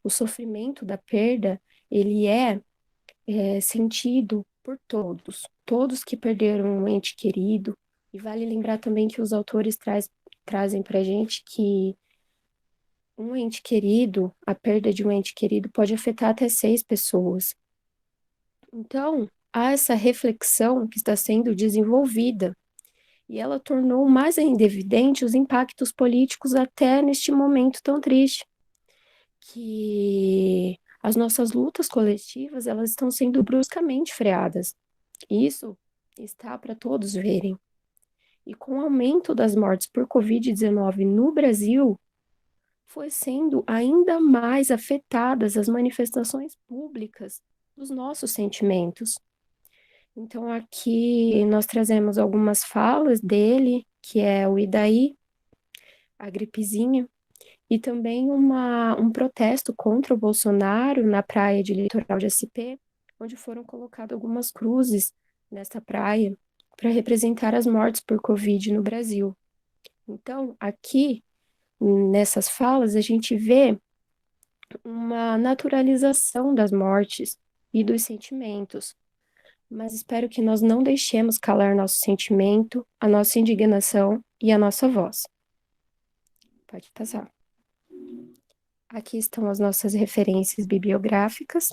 O sofrimento da perda, ele é sentido por todos, todos que perderam um ente querido. E vale lembrar também que os autores trazem para a gente que um ente querido, a perda de um ente querido pode afetar até 6 pessoas. Então, há essa reflexão que está sendo desenvolvida e ela tornou mais ainda evidente os impactos políticos até neste momento tão triste, que as nossas lutas coletivas, elas estão sendo bruscamente freadas. Isso está para todos verem. E com o aumento das mortes por Covid-19 no Brasil, foi sendo ainda mais afetadas as manifestações públicas dos nossos sentimentos. Então, aqui nós trazemos algumas falas dele, que é o "e daí?", a gripezinha, e também um protesto contra o Bolsonaro na praia de Litoral de SP, onde foram colocadas algumas cruzes nessa praia para representar as mortes por Covid no Brasil. Então, aqui, nessas falas, a gente vê uma naturalização das mortes e dos sentimentos, mas espero que nós não deixemos calar nosso sentimento, a nossa indignação e a nossa voz. Pode passar. Aqui estão as nossas referências bibliográficas.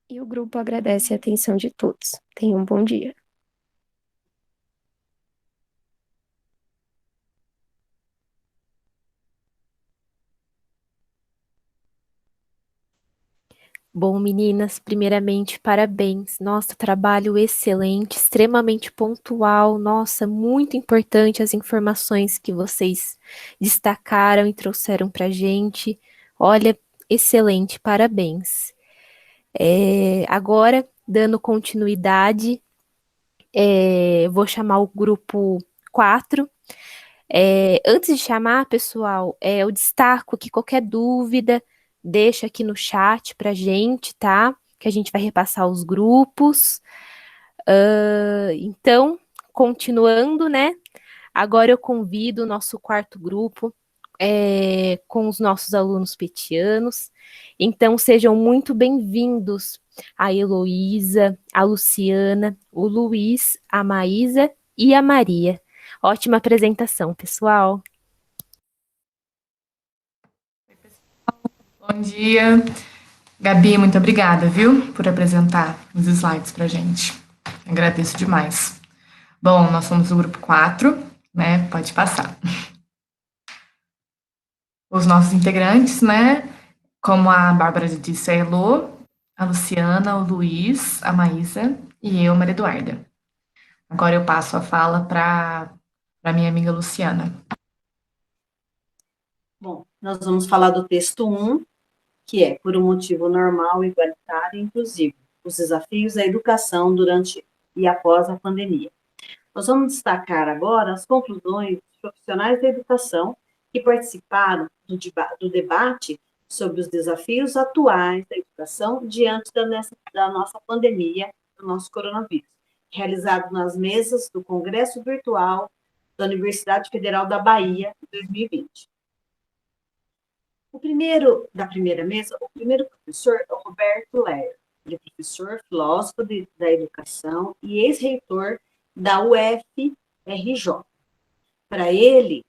E o grupo agradece a atenção de todos. Tenham um bom dia. Bom, meninas, primeiramente, parabéns. Nossa, trabalho excelente, extremamente pontual. Nossa, muito importante as informações que vocês destacaram e trouxeram para a gente. Olha, excelente, parabéns. Agora, dando continuidade, vou chamar o grupo 4. Antes de chamar, pessoal, eu destaco que qualquer dúvida, deixa aqui no chat pra gente, tá? Que a gente vai repassar os grupos. Então, continuando, né? Agora eu convido o nosso quarto grupo, com os nossos alunos petianos. Então, sejam muito bem-vindos a Heloísa, a Luciana, o Luiz, a Maísa e a Maria. Ótima apresentação, pessoal. Bom dia. Gabi, muito obrigada, viu, por apresentar os slides para a gente. Agradeço demais. Bom, nós somos o grupo 4, né? Pode passar. Os nossos integrantes, né? Como a Bárbara disse, a Elô, a Luciana, o Luiz, a Maísa e eu, Maria Eduarda. Agora eu passo a fala para minha amiga Luciana. Bom, nós vamos falar do texto 1, que é Por um motivo normal, igualitário e inclusivo, os desafios da educação durante e após a pandemia. Nós vamos destacar agora as conclusões dos profissionais da educação que participaram do debate sobre os desafios atuais da educação diante da nossa pandemia, do nosso coronavírus, realizado nas mesas do Congresso Virtual da Universidade Federal da Bahia, em 2020. Da primeira mesa, o primeiro professor é o Roberto Leyer. Ele é professor, filósofo da educação e ex-reitor da UFRJ. Para ele,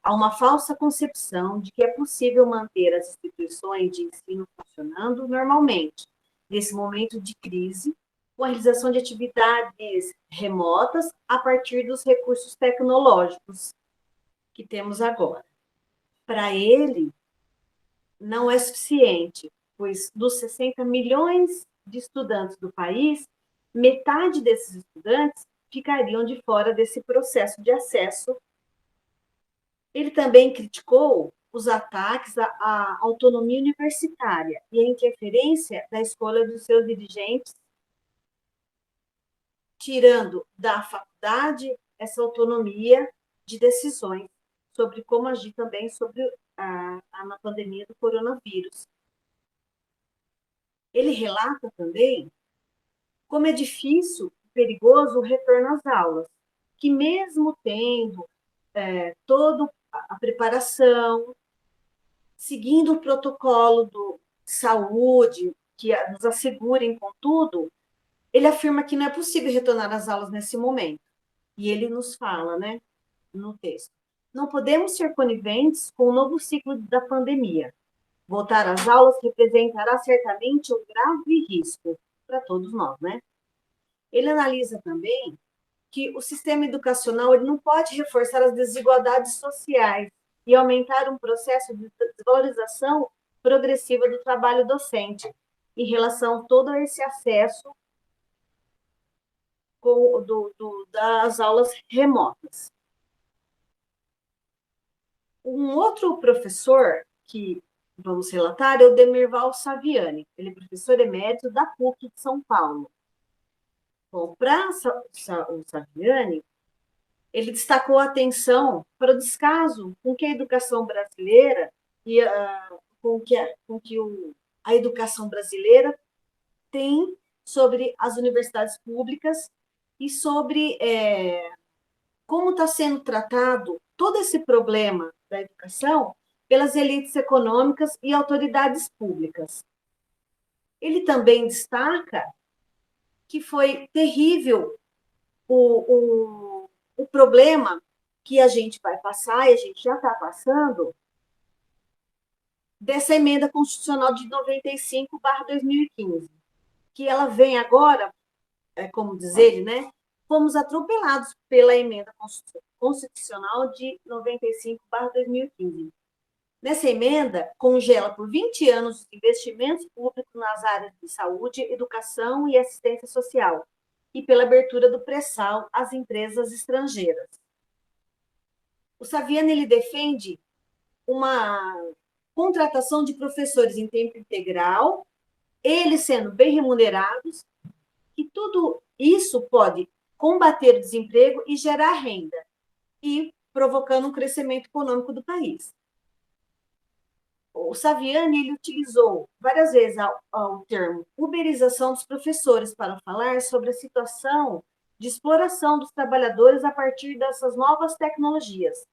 há uma falsa concepção de que é possível manter as instituições de ensino funcionando normalmente, nesse momento de crise, com a realização de atividades remotas a partir dos recursos tecnológicos que temos agora. Para ele, não é suficiente, pois dos 60 milhões de estudantes do país, metade desses estudantes ficariam de fora desse processo de acesso. Ele também criticou os ataques à autonomia universitária e a interferência da escolha dos seus dirigentes tirando da faculdade essa autonomia de decisões sobre como agir também sobre na pandemia do coronavírus. Ele relata também como é difícil e perigoso o retorno às aulas, que mesmo tendo toda a preparação, seguindo o protocolo de saúde, que nos assegurem com tudo, ele afirma que não é possível retornar às aulas nesse momento. E ele nos fala, né, no texto, não podemos ser coniventes com o novo ciclo da pandemia. Voltar às aulas representará certamente um grave risco para todos nós, né? Ele analisa também que o sistema educacional ele não pode reforçar as desigualdades sociais e aumentar um processo de desvalorização progressiva do trabalho docente em relação a todo esse acesso das aulas remotas. Um outro professor que vamos relatar é o Demirval Saviani. Ele é professor emérito da PUC de São Paulo. Bom, para o Saviani, ele destacou a atenção para o descaso com que a educação brasileira e com que a educação brasileira tem sobre as universidades públicas e sobre como está sendo tratado todo esse problema da educação pelas elites econômicas e autoridades públicas. Ele também destaca que foi terrível o problema que a gente vai passar, e a gente já está passando, dessa emenda constitucional de 95/2015, que ela vem agora, como diz ele, né? Fomos atropelados pela emenda constitucional de 95/2015. Nessa emenda, congela por 20 anos os investimentos públicos nas áreas de saúde, educação e assistência social, e pela abertura do pré-sal às empresas estrangeiras. O Saviani ele defende uma contratação de professores em tempo integral, eles sendo bem remunerados, e tudo isso pode combater o desemprego e gerar renda, e provocando um crescimento econômico do país. O Saviani ele utilizou várias vezes o termo uberização dos professores para falar sobre a situação de exploração dos trabalhadores a partir dessas novas tecnologias.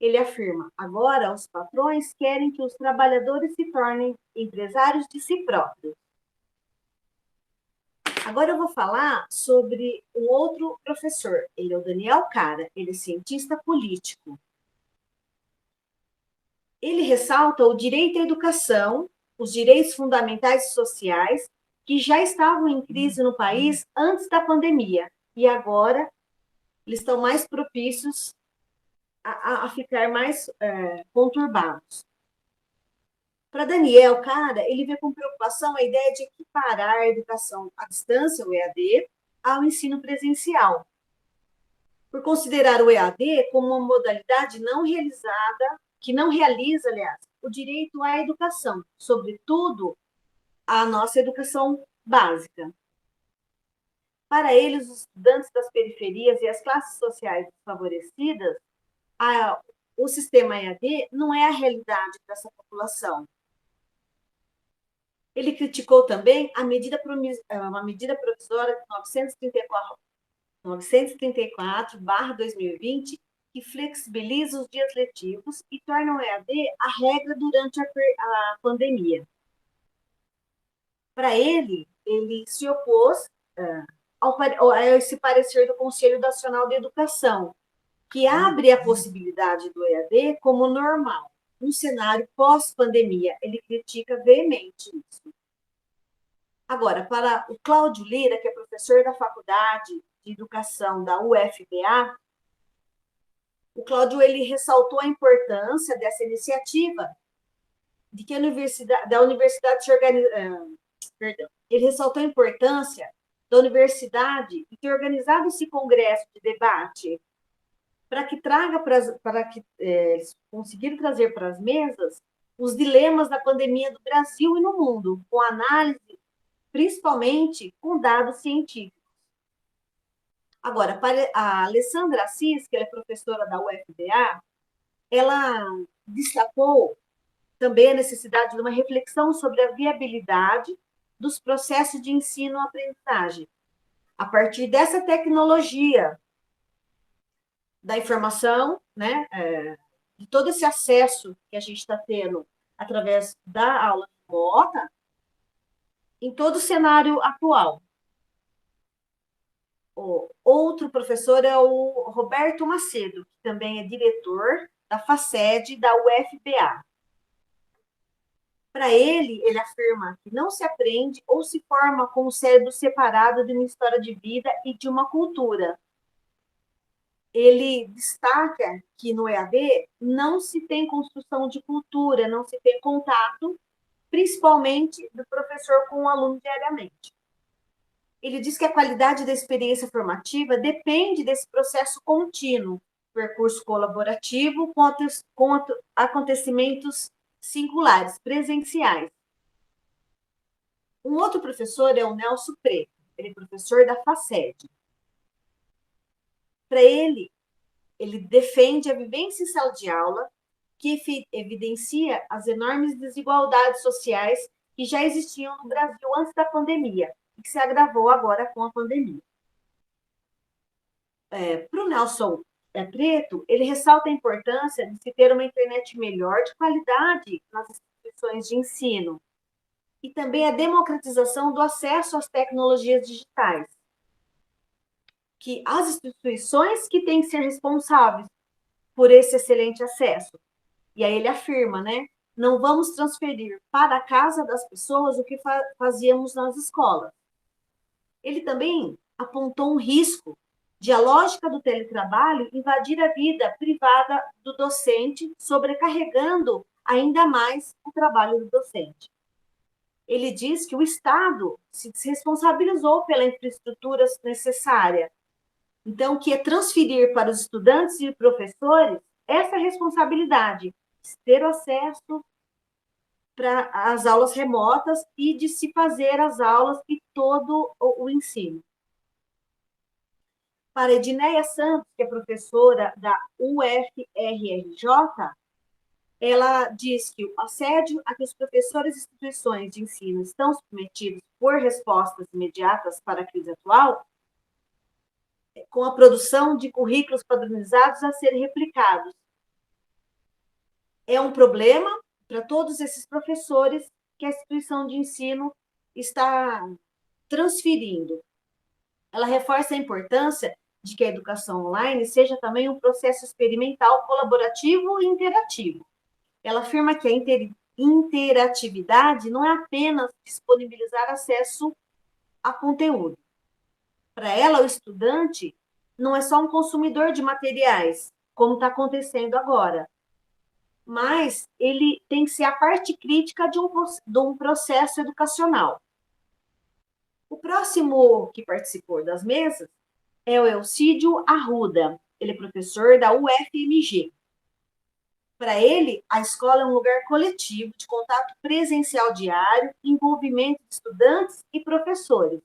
Ele afirma, agora os patrões querem que os trabalhadores se tornem empresários de si próprios. Agora eu vou falar sobre um outro professor, ele é o Daniel Cara, ele é cientista político. Ele ressalta o direito à educação, os direitos fundamentais e sociais, que já estavam em crise no país antes da pandemia, e agora eles estão mais propícios a ficar mais conturbados. Para Daniel Cara, ele vê com preocupação a ideia de equiparar a educação à distância, o EAD, ao ensino presencial, por considerar o EAD como uma modalidade que não realiza, aliás, o direito à educação, sobretudo a nossa educação básica. Para eles, os estudantes das periferias e as classes sociais desfavorecidas, o sistema EAD não é a realidade dessa população. Ele criticou também uma medida provisória de 934/2020, que flexibiliza os dias letivos e torna o EAD a regra durante a pandemia. Para ele se opôs a esse parecer do Conselho Nacional de Educação, que abre a possibilidade do EAD como normal, num cenário pós-pandemia. Ele critica veemente isso. Agora, para o Cláudio Lira, que é professor da Faculdade de Educação da UFBA, o Cláudio ele ressaltou a importância dessa iniciativa, de que da universidade se organizar. Ele ressaltou a importância da universidade de ter organizado esse congresso de debate para conseguir trazer para as mesas os dilemas da pandemia do Brasil e no mundo, com análise, principalmente com dados científicos. Agora, para a Alessandra Assis, que ela é professora da UFBA, ela destacou também a necessidade de uma reflexão sobre a viabilidade dos processos de ensino-aprendizagem, a partir dessa tecnologia da informação, né, de todo esse acesso que a gente está tendo através da aula remota, em todo o cenário atual. O outro professor é o Roberto Macedo, que também é diretor da FACED da UFBA. Para ele afirma que não se aprende ou se forma com o cérebro separado de uma história de vida e de uma cultura. Ele destaca que no EAD não se tem construção de cultura, não se tem contato, principalmente do professor com o aluno diariamente. Ele diz que a qualidade da experiência formativa depende desse processo contínuo, percurso colaborativo com acontecimentos singulares, presenciais. Um outro professor é o Nelson Preto, ele é professor da FACED. Para ele defende a vivência em sala de aula, que evidencia as enormes desigualdades sociais que já existiam no Brasil antes da pandemia, e que se agravou agora com a pandemia. Para o Nelson Preto, ele ressalta a importância de se ter uma internet melhor de qualidade nas instituições de ensino e também a democratização do acesso às tecnologias digitais, que as instituições que têm que ser responsáveis por esse excelente acesso. E aí ele afirma, né? Não vamos transferir para a casa das pessoas o que fazíamos nas escolas. Ele também apontou um risco de a lógica do teletrabalho invadir a vida privada do docente, sobrecarregando ainda mais o trabalho do docente. Ele diz que o Estado se responsabilizou pela infraestrutura necessária, então, que é transferir para os estudantes e professores essa responsabilidade, de ter acesso para as aulas remotas e de se fazer as aulas e todo o ensino. Para Edneia Santos, que é professora da UFRJ, ela diz que o assédio a que os professores e instituições de ensino estão submetidos por respostas imediatas para a crise atual, com a produção de currículos padronizados a serem replicados. É um problema para todos esses professores que a instituição de ensino está transferindo. Ela reforça a importância de que a educação online seja também um processo experimental, colaborativo e interativo. Ela afirma que a interatividade não é apenas disponibilizar acesso a conteúdo. Para ela, o estudante não é só um consumidor de materiais, como está acontecendo agora, mas ele tem que ser a parte crítica de um processo educacional. O próximo que participou das mesas é o Elcídio Arruda, ele é professor da UFMG. Para ele, a escola é um lugar coletivo de contato presencial diário, envolvimento de estudantes e professores.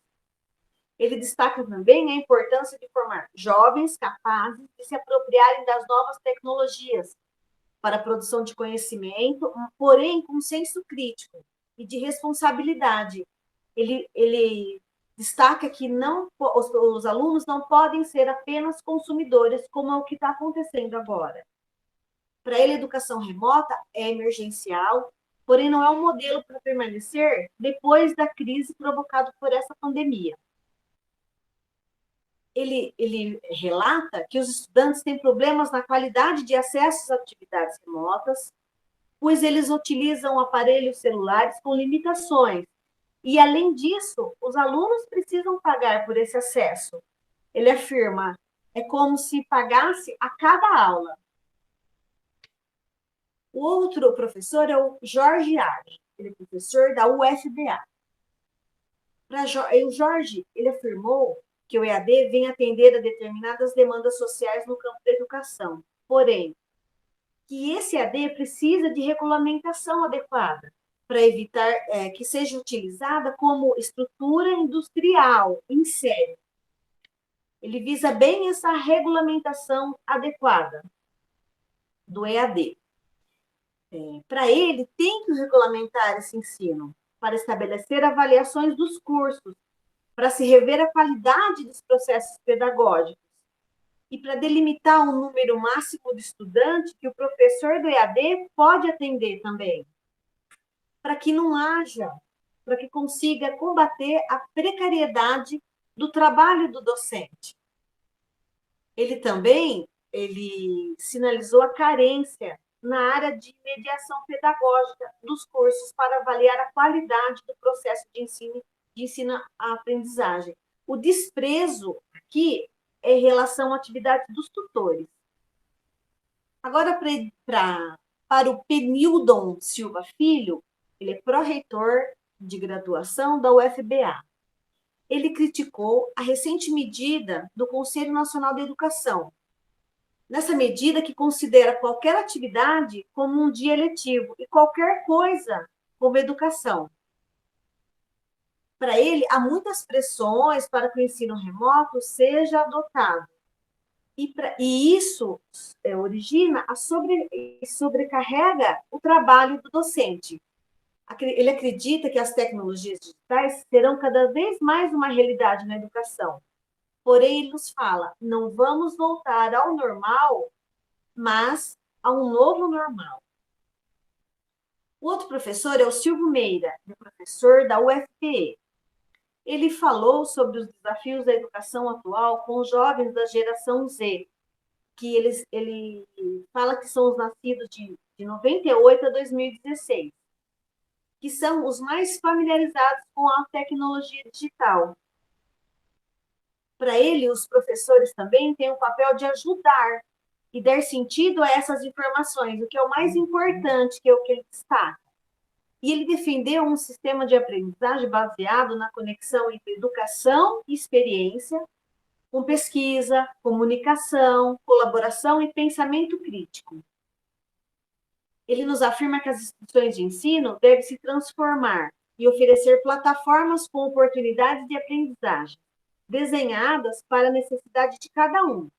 Ele destaca também a importância de formar jovens capazes de se apropriarem das novas tecnologias para a produção de conhecimento, porém com senso crítico e de responsabilidade. Ele destaca que os alunos não podem ser apenas consumidores, como é o que está acontecendo agora. Para ele, a educação remota é emergencial, porém não é um modelo para permanecer depois da crise provocada por essa pandemia. Ele relata que os estudantes têm problemas na qualidade de acesso às atividades remotas, pois eles utilizam aparelhos celulares com limitações. E, além disso, os alunos precisam pagar por esse acesso. Ele afirma, é como se pagasse a cada aula. O outro professor é o Jorge Ari, ele é professor da UFBA. O Jorge, ele afirmou que o EAD vem atender a determinadas demandas sociais no campo da educação, porém, que esse EAD precisa de regulamentação adequada para evitar que seja utilizada como estrutura industrial em série. ele visa bem essa regulamentação adequada do EAD. Para ele, tem que regulamentar esse ensino, para estabelecer avaliações dos cursos, para se rever a qualidade dos processos pedagógicos e para delimitar um número máximo de estudantes que o professor do EAD pode atender também, para que não haja, para que consiga combater a precariedade do trabalho do docente. Ele também sinalizou a carência na área de mediação pedagógica dos cursos para avaliar a qualidade do processo de ensino-aprendizagem. O desprezo aqui é em relação à atividade dos tutores. Agora, para o Penildon Silva Filho, ele é pró-reitor de graduação da UFBA. Ele criticou a recente medida do Conselho Nacional da Educação, nessa medida que considera qualquer atividade como um dia letivo e qualquer coisa como educação. Para ele, há muitas pressões para que o ensino remoto seja adotado. E isso origina e sobrecarrega o trabalho do docente. Ele acredita que as tecnologias digitais serão cada vez mais uma realidade na educação. Porém, ele nos fala, não vamos voltar ao normal, mas a um novo normal. O outro professor é o Silvio Meira, professor da UFPE. Ele falou sobre os desafios da educação atual com os jovens da geração Z, que ele fala que são os nascidos de 98 a 2016, que são os mais familiarizados com a tecnologia digital. Para ele, os professores também têm o papel de ajudar e dar sentido a essas informações, o que é o mais importante, que é o que ele destaca. E ele defendeu um sistema de aprendizagem baseado na conexão entre educação e experiência, com pesquisa, comunicação, colaboração e pensamento crítico. Ele nos afirma que as instituições de ensino devem se transformar e oferecer plataformas com oportunidades de aprendizagem, desenhadas para a necessidade de cada um.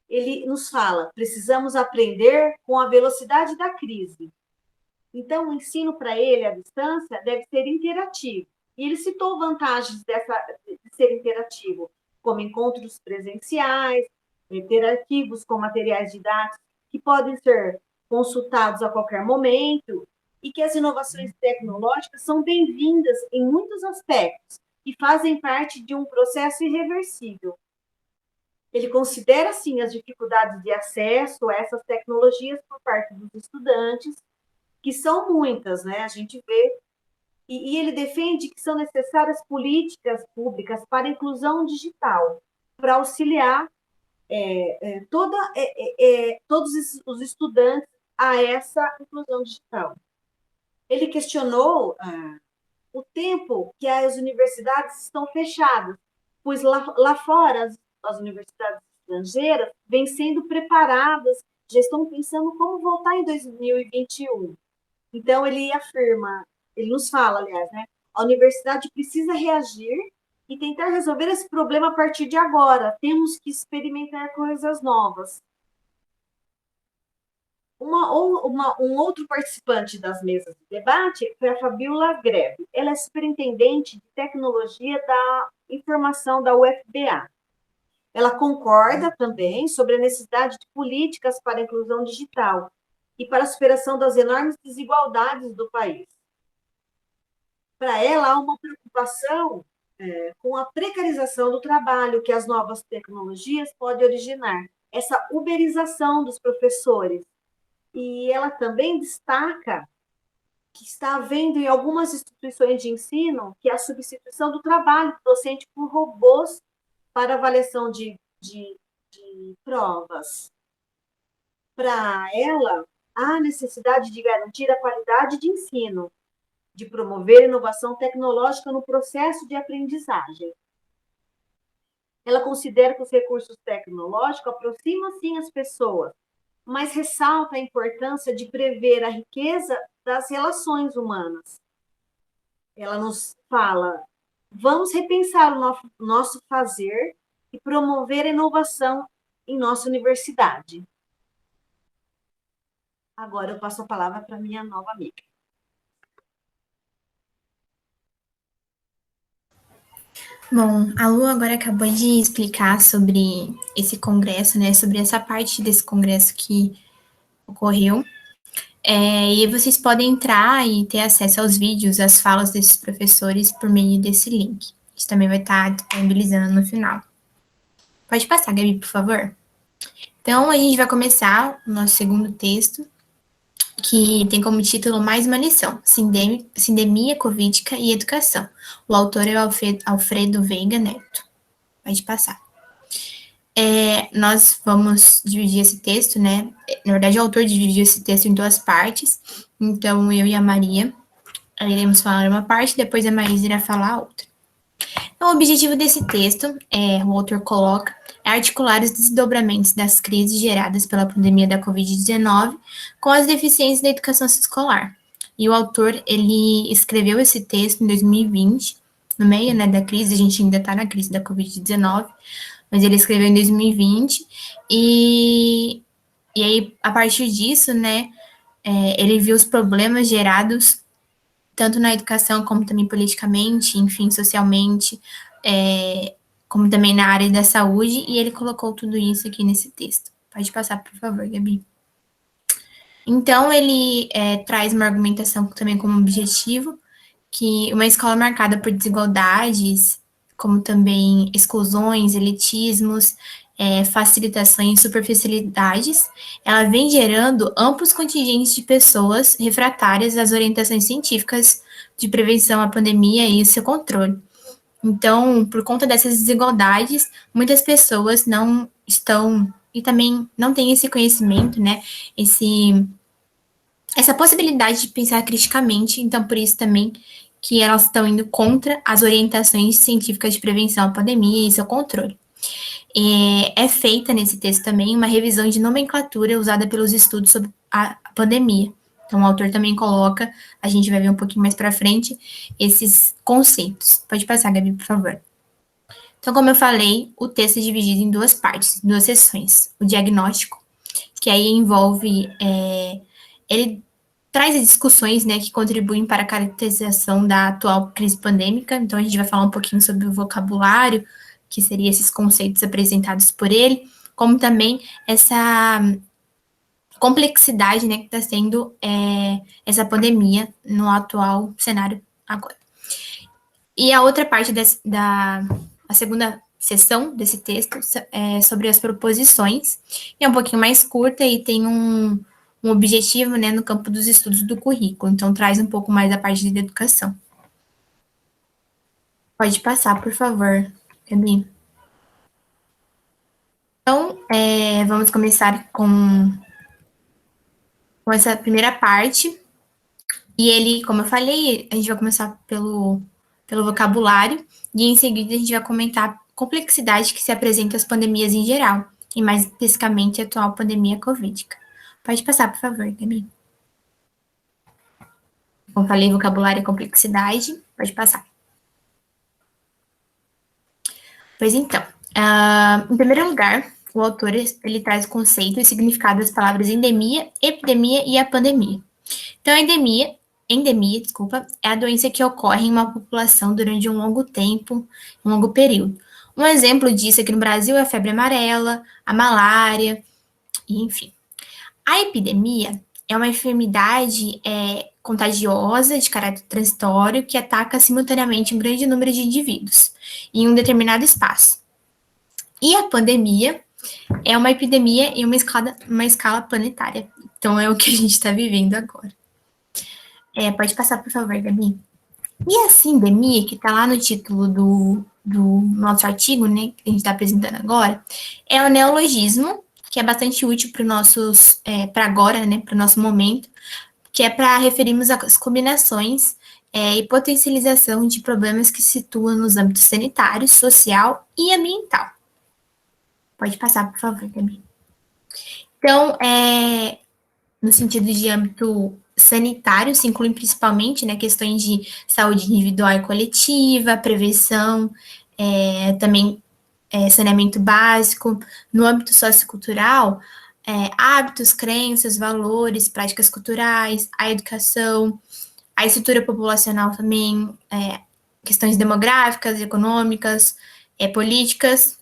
Ele nos fala, precisamos aprender com a velocidade da crise. Então, o ensino para ele, à distância, deve ser interativo. E ele citou vantagens de ser interativo, como encontros presenciais, interativos com materiais didáticos, que podem ser consultados a qualquer momento, e que as inovações tecnológicas são bem-vindas em muitos aspectos, e fazem parte de um processo irreversível. Ele considera, sim, as dificuldades de acesso a essas tecnologias por parte dos estudantes, que são muitas, né? A gente vê, e ele defende que são necessárias políticas públicas para a inclusão digital, para auxiliar todos os estudantes a essa inclusão digital. Ele questionou o tempo que as universidades estão fechadas, pois lá fora as universidades estrangeiras vêm sendo preparadas, já estão pensando como voltar em 2021. Então, ele afirma, ele nos fala, aliás, né? A universidade precisa reagir e tentar resolver esse problema a partir de agora. Temos que experimentar coisas novas. Um outro participante das mesas de debate foi a Fabiola Greve. Ela é superintendente de tecnologia da informação da UFBA. Ela concorda também sobre a necessidade de políticas para a inclusão digital e para a superação das enormes desigualdades do país. Para ela, há uma preocupação com a precarização do trabalho que as novas tecnologias podem originar, essa uberização dos professores. E ela também destaca que está havendo em algumas instituições de ensino que a substituição do trabalho do docente por robôs para avaliação de provas. Para ela, há necessidade de garantir a qualidade de ensino, de promover inovação tecnológica no processo de aprendizagem. Ela considera que os recursos tecnológicos aproximam, sim, as pessoas, mas ressalta a importância de prever a riqueza das relações humanas. Ela nos fala, vamos repensar o nosso fazer e promover a inovação em nossa universidade. Agora eu passo a palavra para minha nova amiga. Bom, a Lu agora acabou de explicar sobre esse congresso, né? Sobre essa parte desse congresso que ocorreu. E aí vocês podem entrar e ter acesso aos vídeos, às falas desses professores por meio desse link. Isso também vai estar disponibilizando no final. Pode passar, Gabi, por favor. Então, a gente vai começar o nosso segundo texto, que tem como título Mais uma lição, Sindemia, Covídica e Educação. O autor é o Alfredo Veiga Neto. Pode passar. Nós vamos dividir esse texto, né? Na verdade, o autor dividiu esse texto em duas partes. Então, eu e a Maria iremos falar uma parte, depois a Maísa irá falar a outra. Então, o objetivo desse texto, o autor coloca, é articular os desdobramentos das crises geradas pela pandemia da Covid-19 com as deficiências da educação escolar. E o autor, ele escreveu esse texto em 2020, no meio, né, da crise, a gente ainda está na crise da Covid-19, mas ele escreveu em 2020, e aí, a partir disso, né, ele viu os problemas gerados tanto na educação como também politicamente, enfim, socialmente, como também na área da saúde, e ele colocou tudo isso aqui nesse texto. Pode passar, por favor, Gabi. Então, ele traz uma argumentação também como objetivo, que uma escola marcada por desigualdades, como também exclusões, elitismos, facilitações e superficialidades, ela vem gerando amplos contingentes de pessoas refratárias às orientações científicas de prevenção à pandemia e seu controle. Então, por conta dessas desigualdades, muitas pessoas não estão, e também não têm esse conhecimento, né, essa possibilidade de pensar criticamente, então por isso também que elas estão indo contra as orientações científicas de prevenção à pandemia e seu controle. É feita nesse texto também uma revisão de nomenclatura usada pelos estudos sobre a pandemia. Então, o autor também coloca, a gente vai ver um pouquinho mais para frente, esses conceitos. Pode passar, Gabi, por favor. Então, como eu falei, o texto é dividido em duas partes, duas seções. O diagnóstico, que aí envolve, ele traz discussões, né, que contribuem para a caracterização da atual crise pandêmica. Então, a gente vai falar um pouquinho sobre o vocabulário, que seriam esses conceitos apresentados por ele, como também essa complexidade, né, que está sendo essa pandemia no atual cenário agora. E a outra parte a segunda seção desse texto é sobre as proposições, que é um pouquinho mais curta e tem um objetivo, né, no campo dos estudos do currículo, então traz um pouco mais a parte da educação. Pode passar, por favor, Gabi. Então, vamos começar com essa primeira parte, e ele, como eu falei, a gente vai começar pelo vocabulário, e em seguida a gente vai comentar a complexidade que se apresenta às pandemias em geral, e mais especificamente a atual pandemia covídica. Pode passar, por favor, Gabi. Como falei, vocabulário e complexidade, pode passar. Pois então, em primeiro lugar, o autor, ele traz o conceito e significado das palavras endemia, epidemia e a pandemia. Então, a endemia, é a doença que ocorre em uma população durante um longo tempo, um longo período. Um exemplo disso aqui no Brasil é a febre amarela, a malária, enfim. A epidemia é uma enfermidade contagiosa de caráter transitório que ataca simultaneamente um grande número de indivíduos em um determinado espaço. E a pandemia é uma epidemia em uma escala planetária. Então, é o que a gente está vivendo agora. Pode passar, por favor, Gabi. E a sindemia, que está lá no título do nosso artigo, né, que a gente está apresentando agora, é um neologismo que é bastante útil para agora, né, para o nosso momento, que é para referirmos às combinações e potencialização de problemas que se situam nos âmbitos sanitário, social e ambiental. Pode passar, por favor, Gabi. Então, no sentido de âmbito sanitário, se incluem principalmente, né, questões de saúde individual e coletiva, prevenção, também saneamento básico, no âmbito sociocultural, hábitos, crenças, valores, práticas culturais, a educação, a estrutura populacional também, questões demográficas, econômicas, políticas,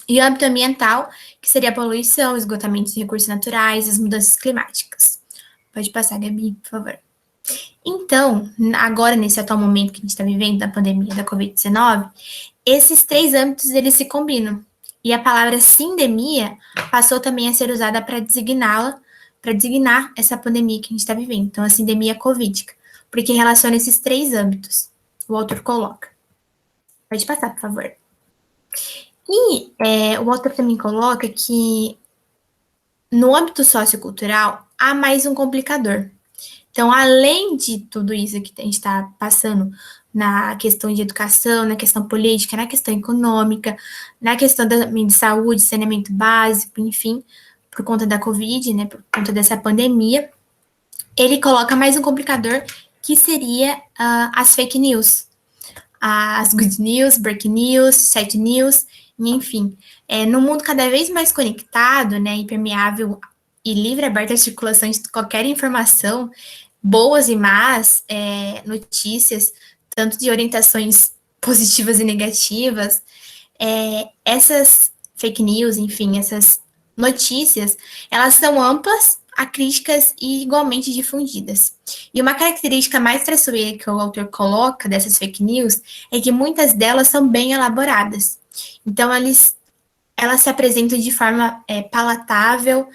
e o âmbito ambiental, que seria a poluição, esgotamento de recursos naturais, as mudanças climáticas. Pode passar, Gabi, por favor. Então, agora, nesse atual momento que a gente está vivendo, da pandemia da Covid-19, esses 3 âmbitos, eles se combinam. E a palavra sindemia passou também a ser usada para designar essa pandemia que a gente está vivendo. Então, a sindemia covídica, porque relaciona esses 3 âmbitos. O autor coloca. Pode passar, por favor. E o autor também coloca que no âmbito sociocultural há mais um complicador. Então, além de tudo isso que a gente está passando na questão de educação, na questão política, na questão econômica, na questão de saúde, saneamento básico, enfim, por conta da Covid, né, por conta dessa pandemia, ele coloca mais um complicador, que seria as fake news, as good news, break news, sad news, enfim. No mundo cada vez mais conectado, né, impermeável e livre, aberta à circulação de qualquer informação, boas e más notícias, tanto de orientações positivas e negativas, essas fake news, enfim, essas notícias, elas são amplas, acríticas e igualmente difundidas. E uma característica mais traiçoeira que o autor coloca dessas fake news é que muitas delas são bem elaboradas. Então, elas se apresentam de forma palatável,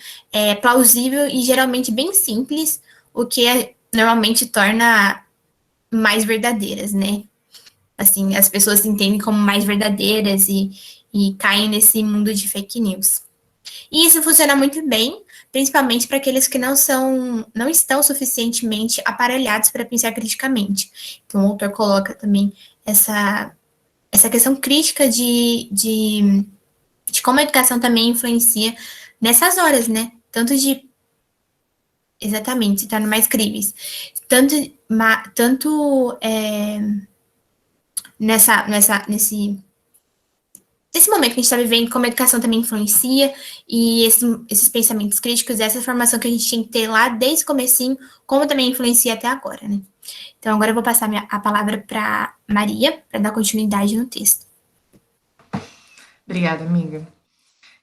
plausível e geralmente bem simples, o que normalmente torna mais verdadeiras, né? Assim, as pessoas se entendem como mais verdadeiras e caem nesse mundo de fake news. E isso funciona muito bem, principalmente para aqueles que não estão suficientemente aparelhados para pensar criticamente. Então, o autor coloca também essa questão crítica de como a educação também influencia nessas horas, né? Tanto de... Exatamente, se tornam mais críveis. Tanto nesse momento que a gente está vivendo, como a educação também influencia, e esses pensamentos críticos, essa formação que a gente tinha que ter lá desde o comecinho, como também influencia até agora, né? Então, agora eu vou passar a palavra para Maria, para dar continuidade no texto. Obrigada, amiga.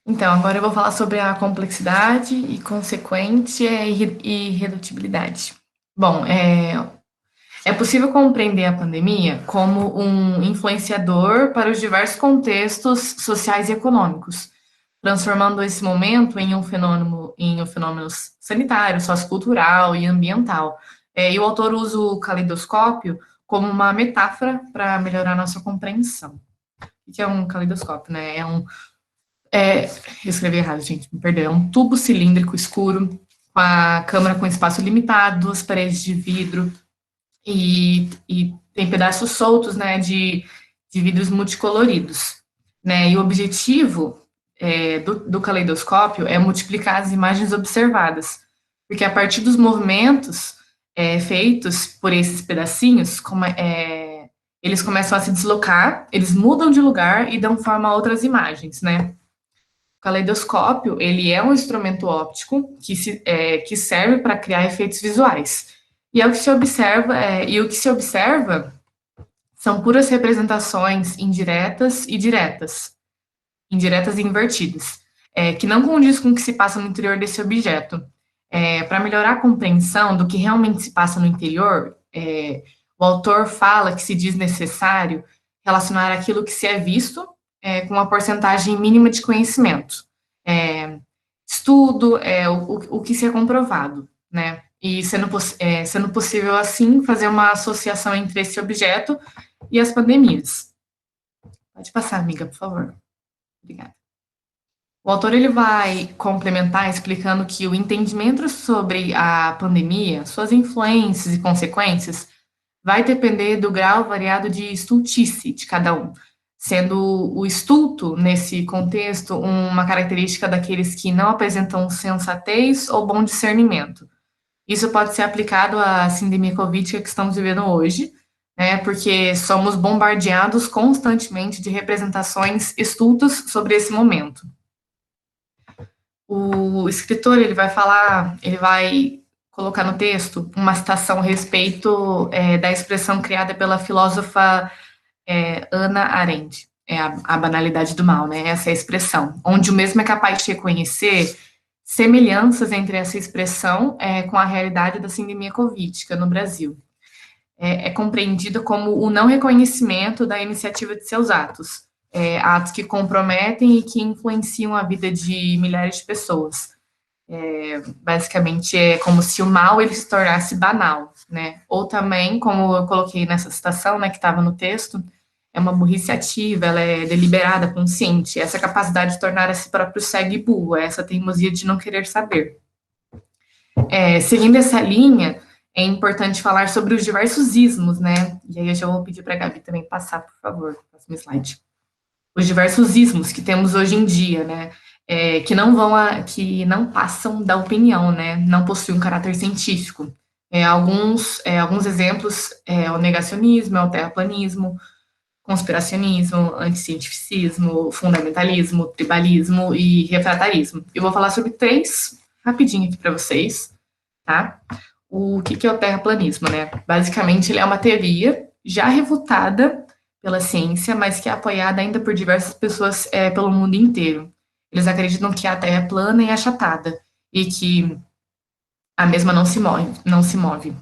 Então, agora eu vou falar sobre a complexidade e consequência e irredutibilidade. Bom, é possível compreender a pandemia como um influenciador para os diversos contextos sociais e econômicos, transformando esse momento em um fenômeno sanitário, sociocultural e ambiental. E o autor usa o caleidoscópio como uma metáfora para melhorar nossa compreensão. O que é um caleidoscópio, né? Eu escrevi errado, gente, me perdeu. É um tubo cilíndrico escuro, com a câmara com espaço limitado, duas paredes de vidro, e tem pedaços soltos, né, de vidros multicoloridos, né, e o objetivo do caleidoscópio é multiplicar as imagens observadas, porque a partir dos movimentos feitos por esses pedacinhos, eles começam a se deslocar, eles mudam de lugar e dão forma a outras imagens, né. O caleidoscópio, ele é um instrumento óptico que serve para criar efeitos visuais. E o que se observa são puras representações indiretas e diretas, indiretas e invertidas, que não condiz com o que se passa no interior desse objeto. Para melhorar a compreensão do que realmente se passa no interior, o autor fala que se diz necessário relacionar aquilo que se é visto com uma porcentagem mínima de conhecimento. Estudo, o que se é comprovado, né? E sendo possível, assim, fazer uma associação entre esse objeto e as pandemias. Pode passar, amiga, por favor. Obrigada. O autor ele vai complementar explicando que o entendimento sobre a pandemia, suas influências e consequências, vai depender do grau variado de estultice de cada um, sendo o estulto, nesse contexto, uma característica daqueles que não apresentam sensatez ou bom discernimento. Isso pode ser aplicado à sindemia covídica que estamos vivendo hoje, né? Porque somos bombardeados constantemente de representações estultas sobre esse momento. O escritor, ele vai colocar no texto uma citação a respeito da expressão criada pela filósofa Hannah Arendt, a banalidade do mal, né? Essa é a expressão, onde o mesmo é capaz de reconhecer semelhanças entre essa expressão com a realidade da sindemia covídica no Brasil. É compreendida como o não reconhecimento da iniciativa de seus atos, atos que comprometem e que influenciam a vida de milhares de pessoas. Basicamente, é como se o mal ele se tornasse banal, né? Ou também, como eu coloquei nessa citação, né, que estava no texto, é uma burrice ativa, ela é deliberada, consciente, essa capacidade de tornar a si próprio cego e burro, essa teimosia de não querer saber. Seguindo essa linha, é importante falar sobre os diversos ismos, né? E aí eu já vou pedir para a Gabi também passar, por favor, próximo slide. Os diversos ismos que temos hoje em dia, né? Que não passam da opinião, né? Não possuem um caráter científico. Alguns exemplos o negacionismo, o terraplanismo, conspiracionismo, anticientificismo, fundamentalismo, tribalismo e refratarismo. Eu vou falar sobre 3 rapidinho aqui para vocês, tá? O que é o terraplanismo, né? Basicamente, ele é uma teoria já refutada pela ciência, mas que é apoiada ainda por diversas pessoas pelo mundo inteiro. Eles acreditam que a Terra é plana e achatada, e que a mesma não se move.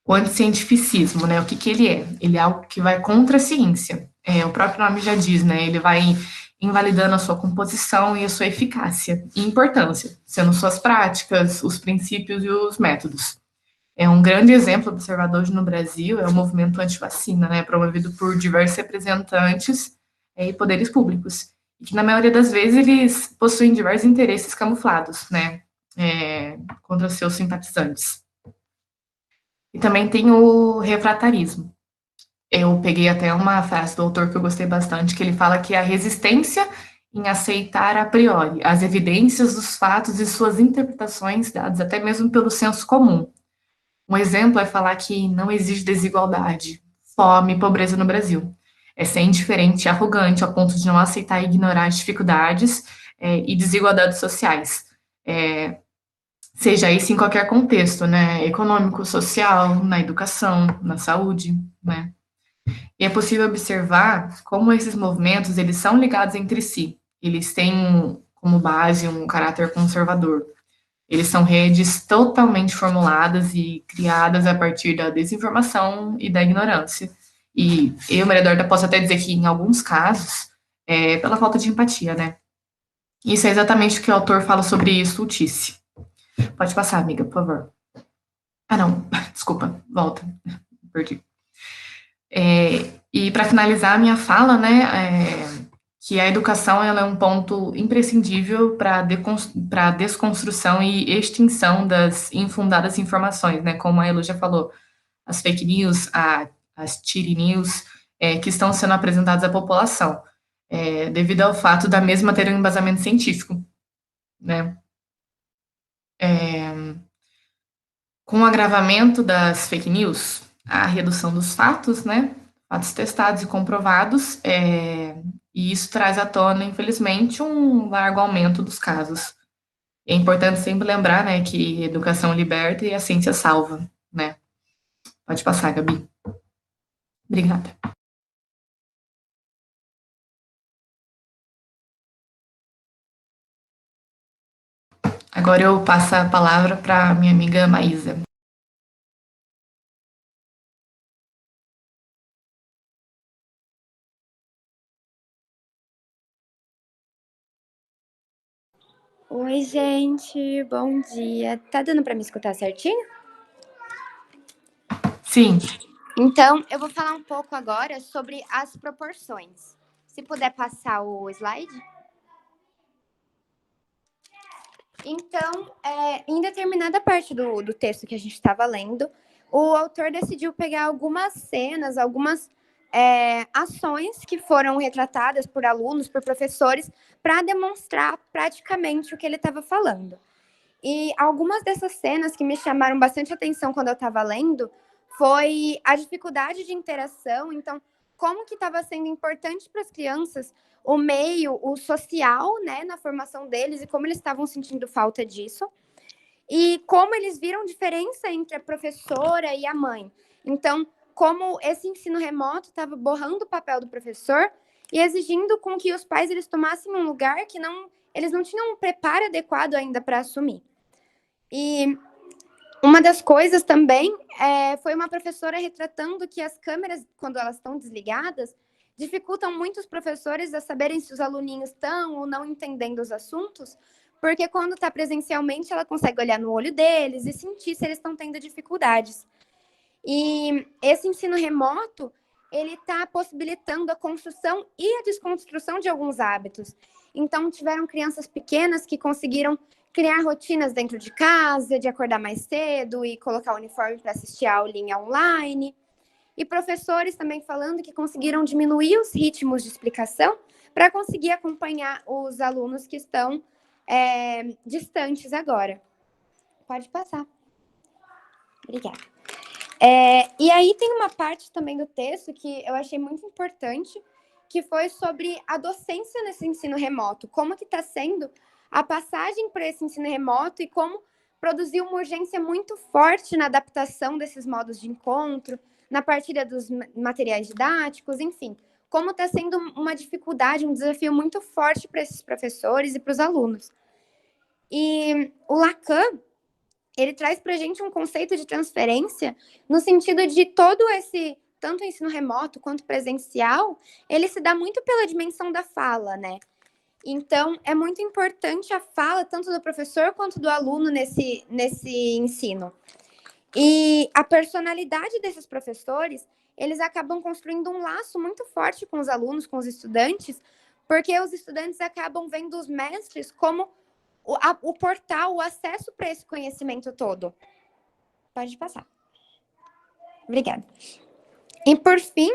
O anticientificismo, né? O que ele é? Ele é algo que vai contra a ciência. O próprio nome já diz, né? Ele vai invalidando a sua composição e a sua eficácia e importância, sendo suas práticas, os princípios e os métodos. Um grande exemplo observado hoje no Brasil é o movimento antivacina, né? Promovido por diversos representantes e poderes públicos, e que na maioria das vezes eles possuem diversos interesses camuflados, né? Contra seus simpatizantes. E também tem o refratarismo. Eu peguei até uma frase do autor que eu gostei bastante, que ele fala que a resistência em aceitar a priori as evidências dos fatos e suas interpretações dadas até mesmo pelo senso comum. Um exemplo é falar que não existe desigualdade, fome e pobreza no Brasil. É ser indiferente e arrogante ao ponto de não aceitar e ignorar as dificuldades e desigualdades sociais. Seja isso em qualquer contexto, né? Econômico, social, na educação, na saúde, né? E é possível observar como esses movimentos, eles são ligados entre si. Eles têm como base um caráter conservador. Eles são redes totalmente formuladas e criadas a partir da desinformação e da ignorância. E eu, Maria Eduarda, posso até dizer que, em alguns casos, pela falta de empatia, né? Isso é exatamente o que o autor fala sobre estultice. Pode passar, amiga, por favor. Ah, não, desculpa, volta, perdi. E para finalizar a minha fala, né, que a educação ela é um ponto imprescindível para a desconstrução e extinção das infundadas informações, né, como a Elo já falou, as fake news, as cheat news, que estão sendo apresentadas à população, devido ao fato da mesma ter um embasamento científico, né. Com o agravamento das fake news, a redução dos fatos, né, fatos testados e comprovados, e isso traz à tona, infelizmente, um largo aumento dos casos. É importante sempre lembrar, né, que educação liberta e a ciência salva, né. Pode passar, Gabi. Obrigada. Agora eu passo a palavra para minha amiga Maísa. Oi, gente, bom dia. Tá dando para me escutar certinho? Sim. Então, eu vou falar um pouco agora sobre as proporções. Se puder passar o slide. Então, em determinada parte do texto que a gente estava lendo, o autor decidiu pegar algumas cenas, algumas ações que foram retratadas por alunos, por professores, para demonstrar praticamente o que ele estava falando. E algumas dessas cenas que me chamaram bastante atenção quando eu estava lendo foi a dificuldade de interação. Então, como que estava sendo importante para as crianças o meio, o social, né, na formação deles, e como eles estavam sentindo falta disso. E como eles viram diferença entre a professora e a mãe. Então, como esse ensino remoto estava borrando o papel do professor e exigindo com que os pais eles tomassem um lugar que eles não tinham um preparo adequado ainda para assumir. E uma das coisas também foi uma professora retratando que as câmeras, quando elas estão desligadas, dificultam muito os professores a saberem se os aluninhos estão ou não entendendo os assuntos, porque quando está presencialmente, ela consegue olhar no olho deles e sentir se eles estão tendo dificuldades. E esse ensino remoto, ele está possibilitando a construção e a desconstrução de alguns hábitos. Então, tiveram crianças pequenas que conseguiram criar rotinas dentro de casa, de acordar mais cedo e colocar o uniforme para assistir a aulinha online. E professores também falando que conseguiram diminuir os ritmos de explicação para conseguir acompanhar os alunos que estão distantes agora. Pode passar. Obrigada. E aí tem uma parte também do texto que eu achei muito importante, que foi sobre a docência nesse ensino remoto. Como que está sendo a passagem para esse ensino remoto e como produziu uma urgência muito forte na adaptação desses modos de encontro, na partilha dos materiais didáticos, enfim. Como está sendo uma dificuldade, um desafio muito forte para esses professores e para os alunos. E o Lacan, ele traz para a gente um conceito de transferência no sentido de todo esse, tanto ensino remoto quanto presencial, ele se dá muito pela dimensão da fala, né? Então, é muito importante a fala, tanto do professor quanto do aluno nesse ensino. E a personalidade desses professores, eles acabam construindo um laço muito forte com os alunos, com os estudantes, porque os estudantes acabam vendo os mestres como o portal, o acesso para esse conhecimento todo. Pode passar. Obrigada. E, por fim,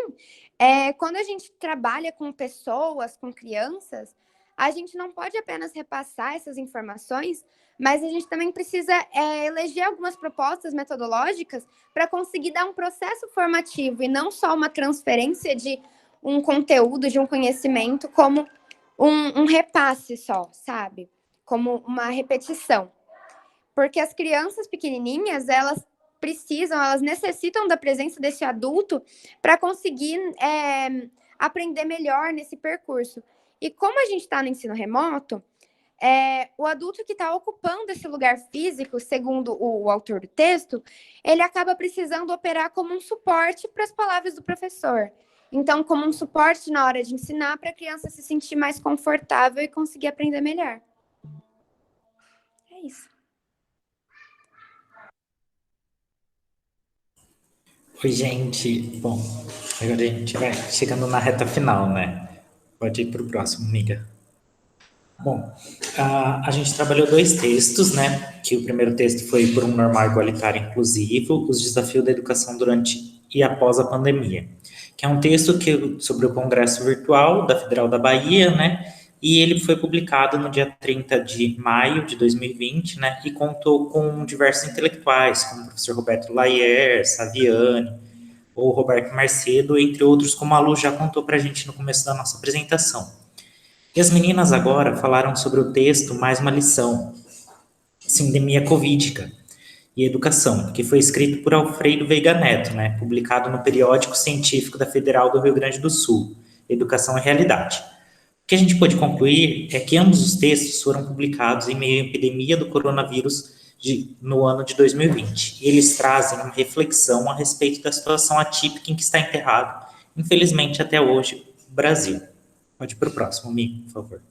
quando a gente trabalha com pessoas, com crianças, a gente não pode apenas repassar essas informações, mas a gente também precisa eleger algumas propostas metodológicas para conseguir dar um processo formativo e não só uma transferência de um conteúdo, de um conhecimento, como um repasse só, sabe? Como uma repetição. Porque as crianças pequenininhas, elas necessitam da presença desse adulto para conseguir aprender melhor nesse percurso. E como a gente está no ensino remoto, o adulto que está ocupando esse lugar físico, segundo o autor do texto, ele acaba precisando operar como um suporte para as palavras do professor. Então, como um suporte na hora de ensinar para a criança se sentir mais confortável e conseguir aprender melhor. É isso. Oi, gente. Bom, agora a gente vai chegando na reta final, né? Pode ir para o próximo, amiga. Bom, a gente trabalhou 2 textos, né? Que o primeiro texto foi Por um Normal Igualitário e Inclusivo, os desafios da educação durante e após a pandemia, que é um texto sobre o Congresso Virtual da Federal da Bahia, né? E ele foi publicado no dia 30 de maio de 2020, né? E contou com diversos intelectuais, como o professor Roberto Laier, Saviani, ou Roberto Macedo, entre outros, como a Lu já contou para a gente no começo da nossa apresentação. E as meninas agora falaram sobre o texto Mais uma Lição, Sindemia Covídica e Educação, que foi escrito por Alfredo Veiga Neto, né, publicado no Periódico Científico da Federal do Rio Grande do Sul, Educação e Realidade. O que a gente pôde concluir é que ambos os textos foram publicados em meio à epidemia do coronavírus no ano de 2020. E eles trazem uma reflexão a respeito da situação atípica em que está enterrado, infelizmente até hoje, o Brasil. Pode ir para o próximo, amigo, por favor.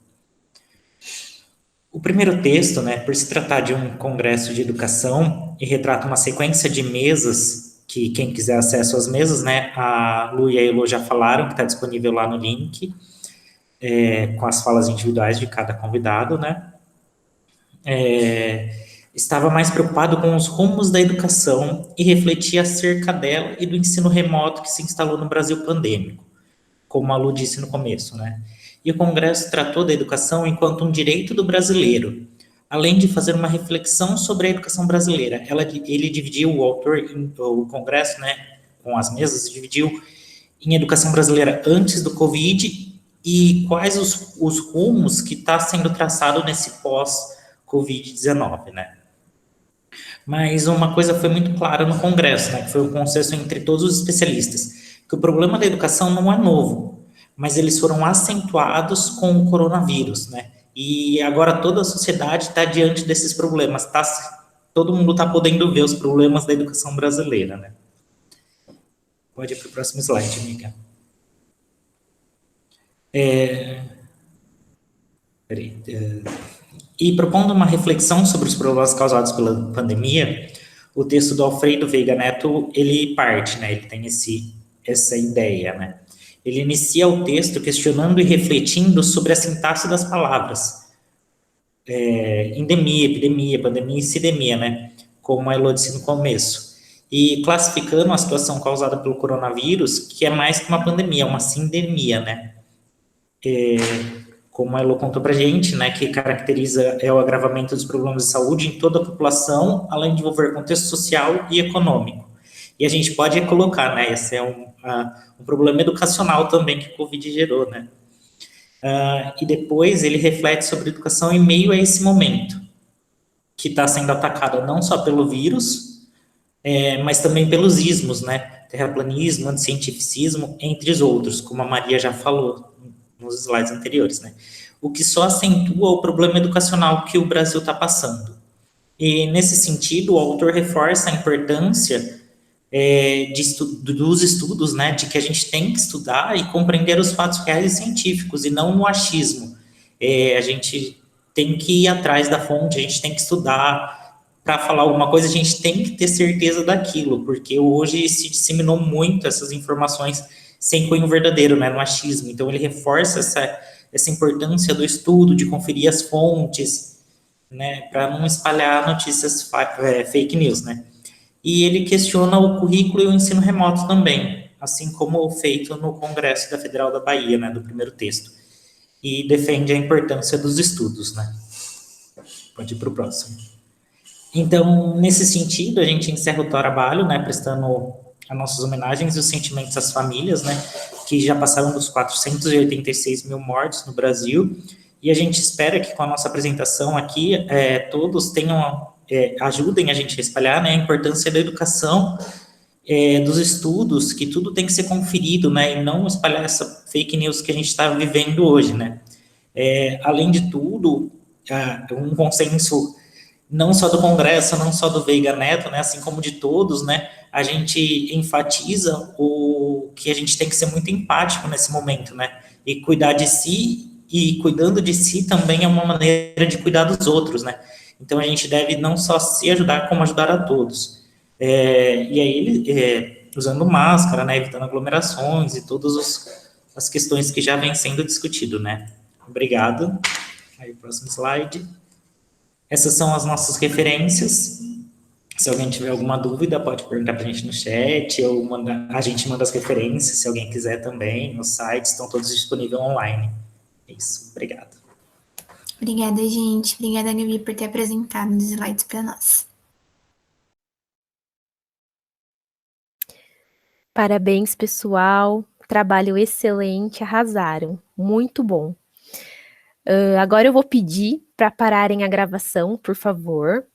O primeiro texto, né, por se tratar de um congresso de educação e retrata uma sequência de mesas, que quem quiser acesso às mesas, né, a Lu e a Elo já falaram, que está disponível lá no link, com as falas individuais de cada convidado, né, estava mais preocupado com os rumos da educação e refletia acerca dela e do ensino remoto que se instalou no Brasil pandêmico, como a Lu disse no começo, né? E o Congresso tratou da educação enquanto um direito do brasileiro, além de fazer uma reflexão sobre a educação brasileira. Ele dividiu, o autor, o congresso, né, com as mesas, dividiu em educação brasileira antes do Covid e quais os rumos que está sendo traçado nesse pós-Covid-19, né. Mas uma coisa foi muito clara no congresso, né, que foi o consenso entre todos os especialistas, que o problema da educação não é novo, mas eles foram acentuados com o coronavírus, né, e agora toda a sociedade está diante desses problemas, todo mundo está podendo ver os problemas da educação brasileira, né. Pode ir para o próximo slide, amiga. E propondo uma reflexão sobre os problemas causados pela pandemia, o texto do Alfredo Veiga Neto, ele parte, né, ele tem essa ideia, né. Ele inicia o texto questionando e refletindo sobre a sintaxe das palavras. Endemia, epidemia, pandemia e sidemia, né, como a Elô disse no começo. E classificando a situação causada pelo coronavírus, que é mais que uma pandemia, é uma sindemia, né. Como a Elô contou pra gente, né, que caracteriza o agravamento dos problemas de saúde em toda a população, além de envolver contexto social e econômico. E a gente pode colocar, né, esse é um problema educacional também que o Covid gerou, né. E depois ele reflete sobre educação em meio a esse momento, que está sendo atacada não só pelo vírus, mas também pelos ismos, né, terraplanismo, anticientificismo, entre os outros, como a Maria já falou nos slides anteriores, né, o que só acentua o problema educacional que o Brasil está passando. E, nesse sentido, o autor reforça a importância dos estudos, né, de que a gente tem que estudar e compreender os fatos reais e científicos, e não no achismo. A gente tem que ir atrás da fonte, a gente tem que estudar. Para falar alguma coisa, a gente tem que ter certeza daquilo, porque hoje se disseminou muito essas informações sem cunho verdadeiro, né, no achismo. Então, ele reforça essa importância do estudo, de conferir as fontes, né, para não espalhar notícias fake news, né. E ele questiona o currículo e o ensino remoto também, assim como feito no Congresso da Federal da Bahia, né, do primeiro texto. E defende a importância dos estudos, né. Pode ir para o próximo. Então, nesse sentido, a gente encerra o trabalho, né, prestando as nossas homenagens e os sentimentos às famílias, né, que já passaram dos 486 mil mortos no Brasil, e a gente espera que com a nossa apresentação aqui, todos ajudem a gente a espalhar, né, a importância da educação, dos estudos, que tudo tem que ser conferido, né, e não espalhar essa fake news que a gente está vivendo hoje, né. Além de tudo, um consenso não só do Congresso, não só do Veiga Neto, né, assim como de todos, né, a gente enfatiza que a gente tem que ser muito empático nesse momento, né, e cuidar de si, e cuidando de si também é uma maneira de cuidar dos outros, né, então a gente deve não só se ajudar, como ajudar a todos. E aí, usando máscara, né, evitando aglomerações e todas as questões que já vêm sendo discutido, né. Obrigado. Aí, próximo slide. Essas são as nossas referências. Se alguém tiver alguma dúvida, pode perguntar para a gente no chat, ou a gente manda as referências, se alguém quiser também, nos sites, estão todos disponíveis online. É isso, obrigado. Obrigada, gente. Obrigada, Gabi, por ter apresentado os slides para nós. Parabéns, pessoal. Trabalho excelente, arrasaram. Muito bom. Agora eu vou pedir para pararem a gravação, por favor.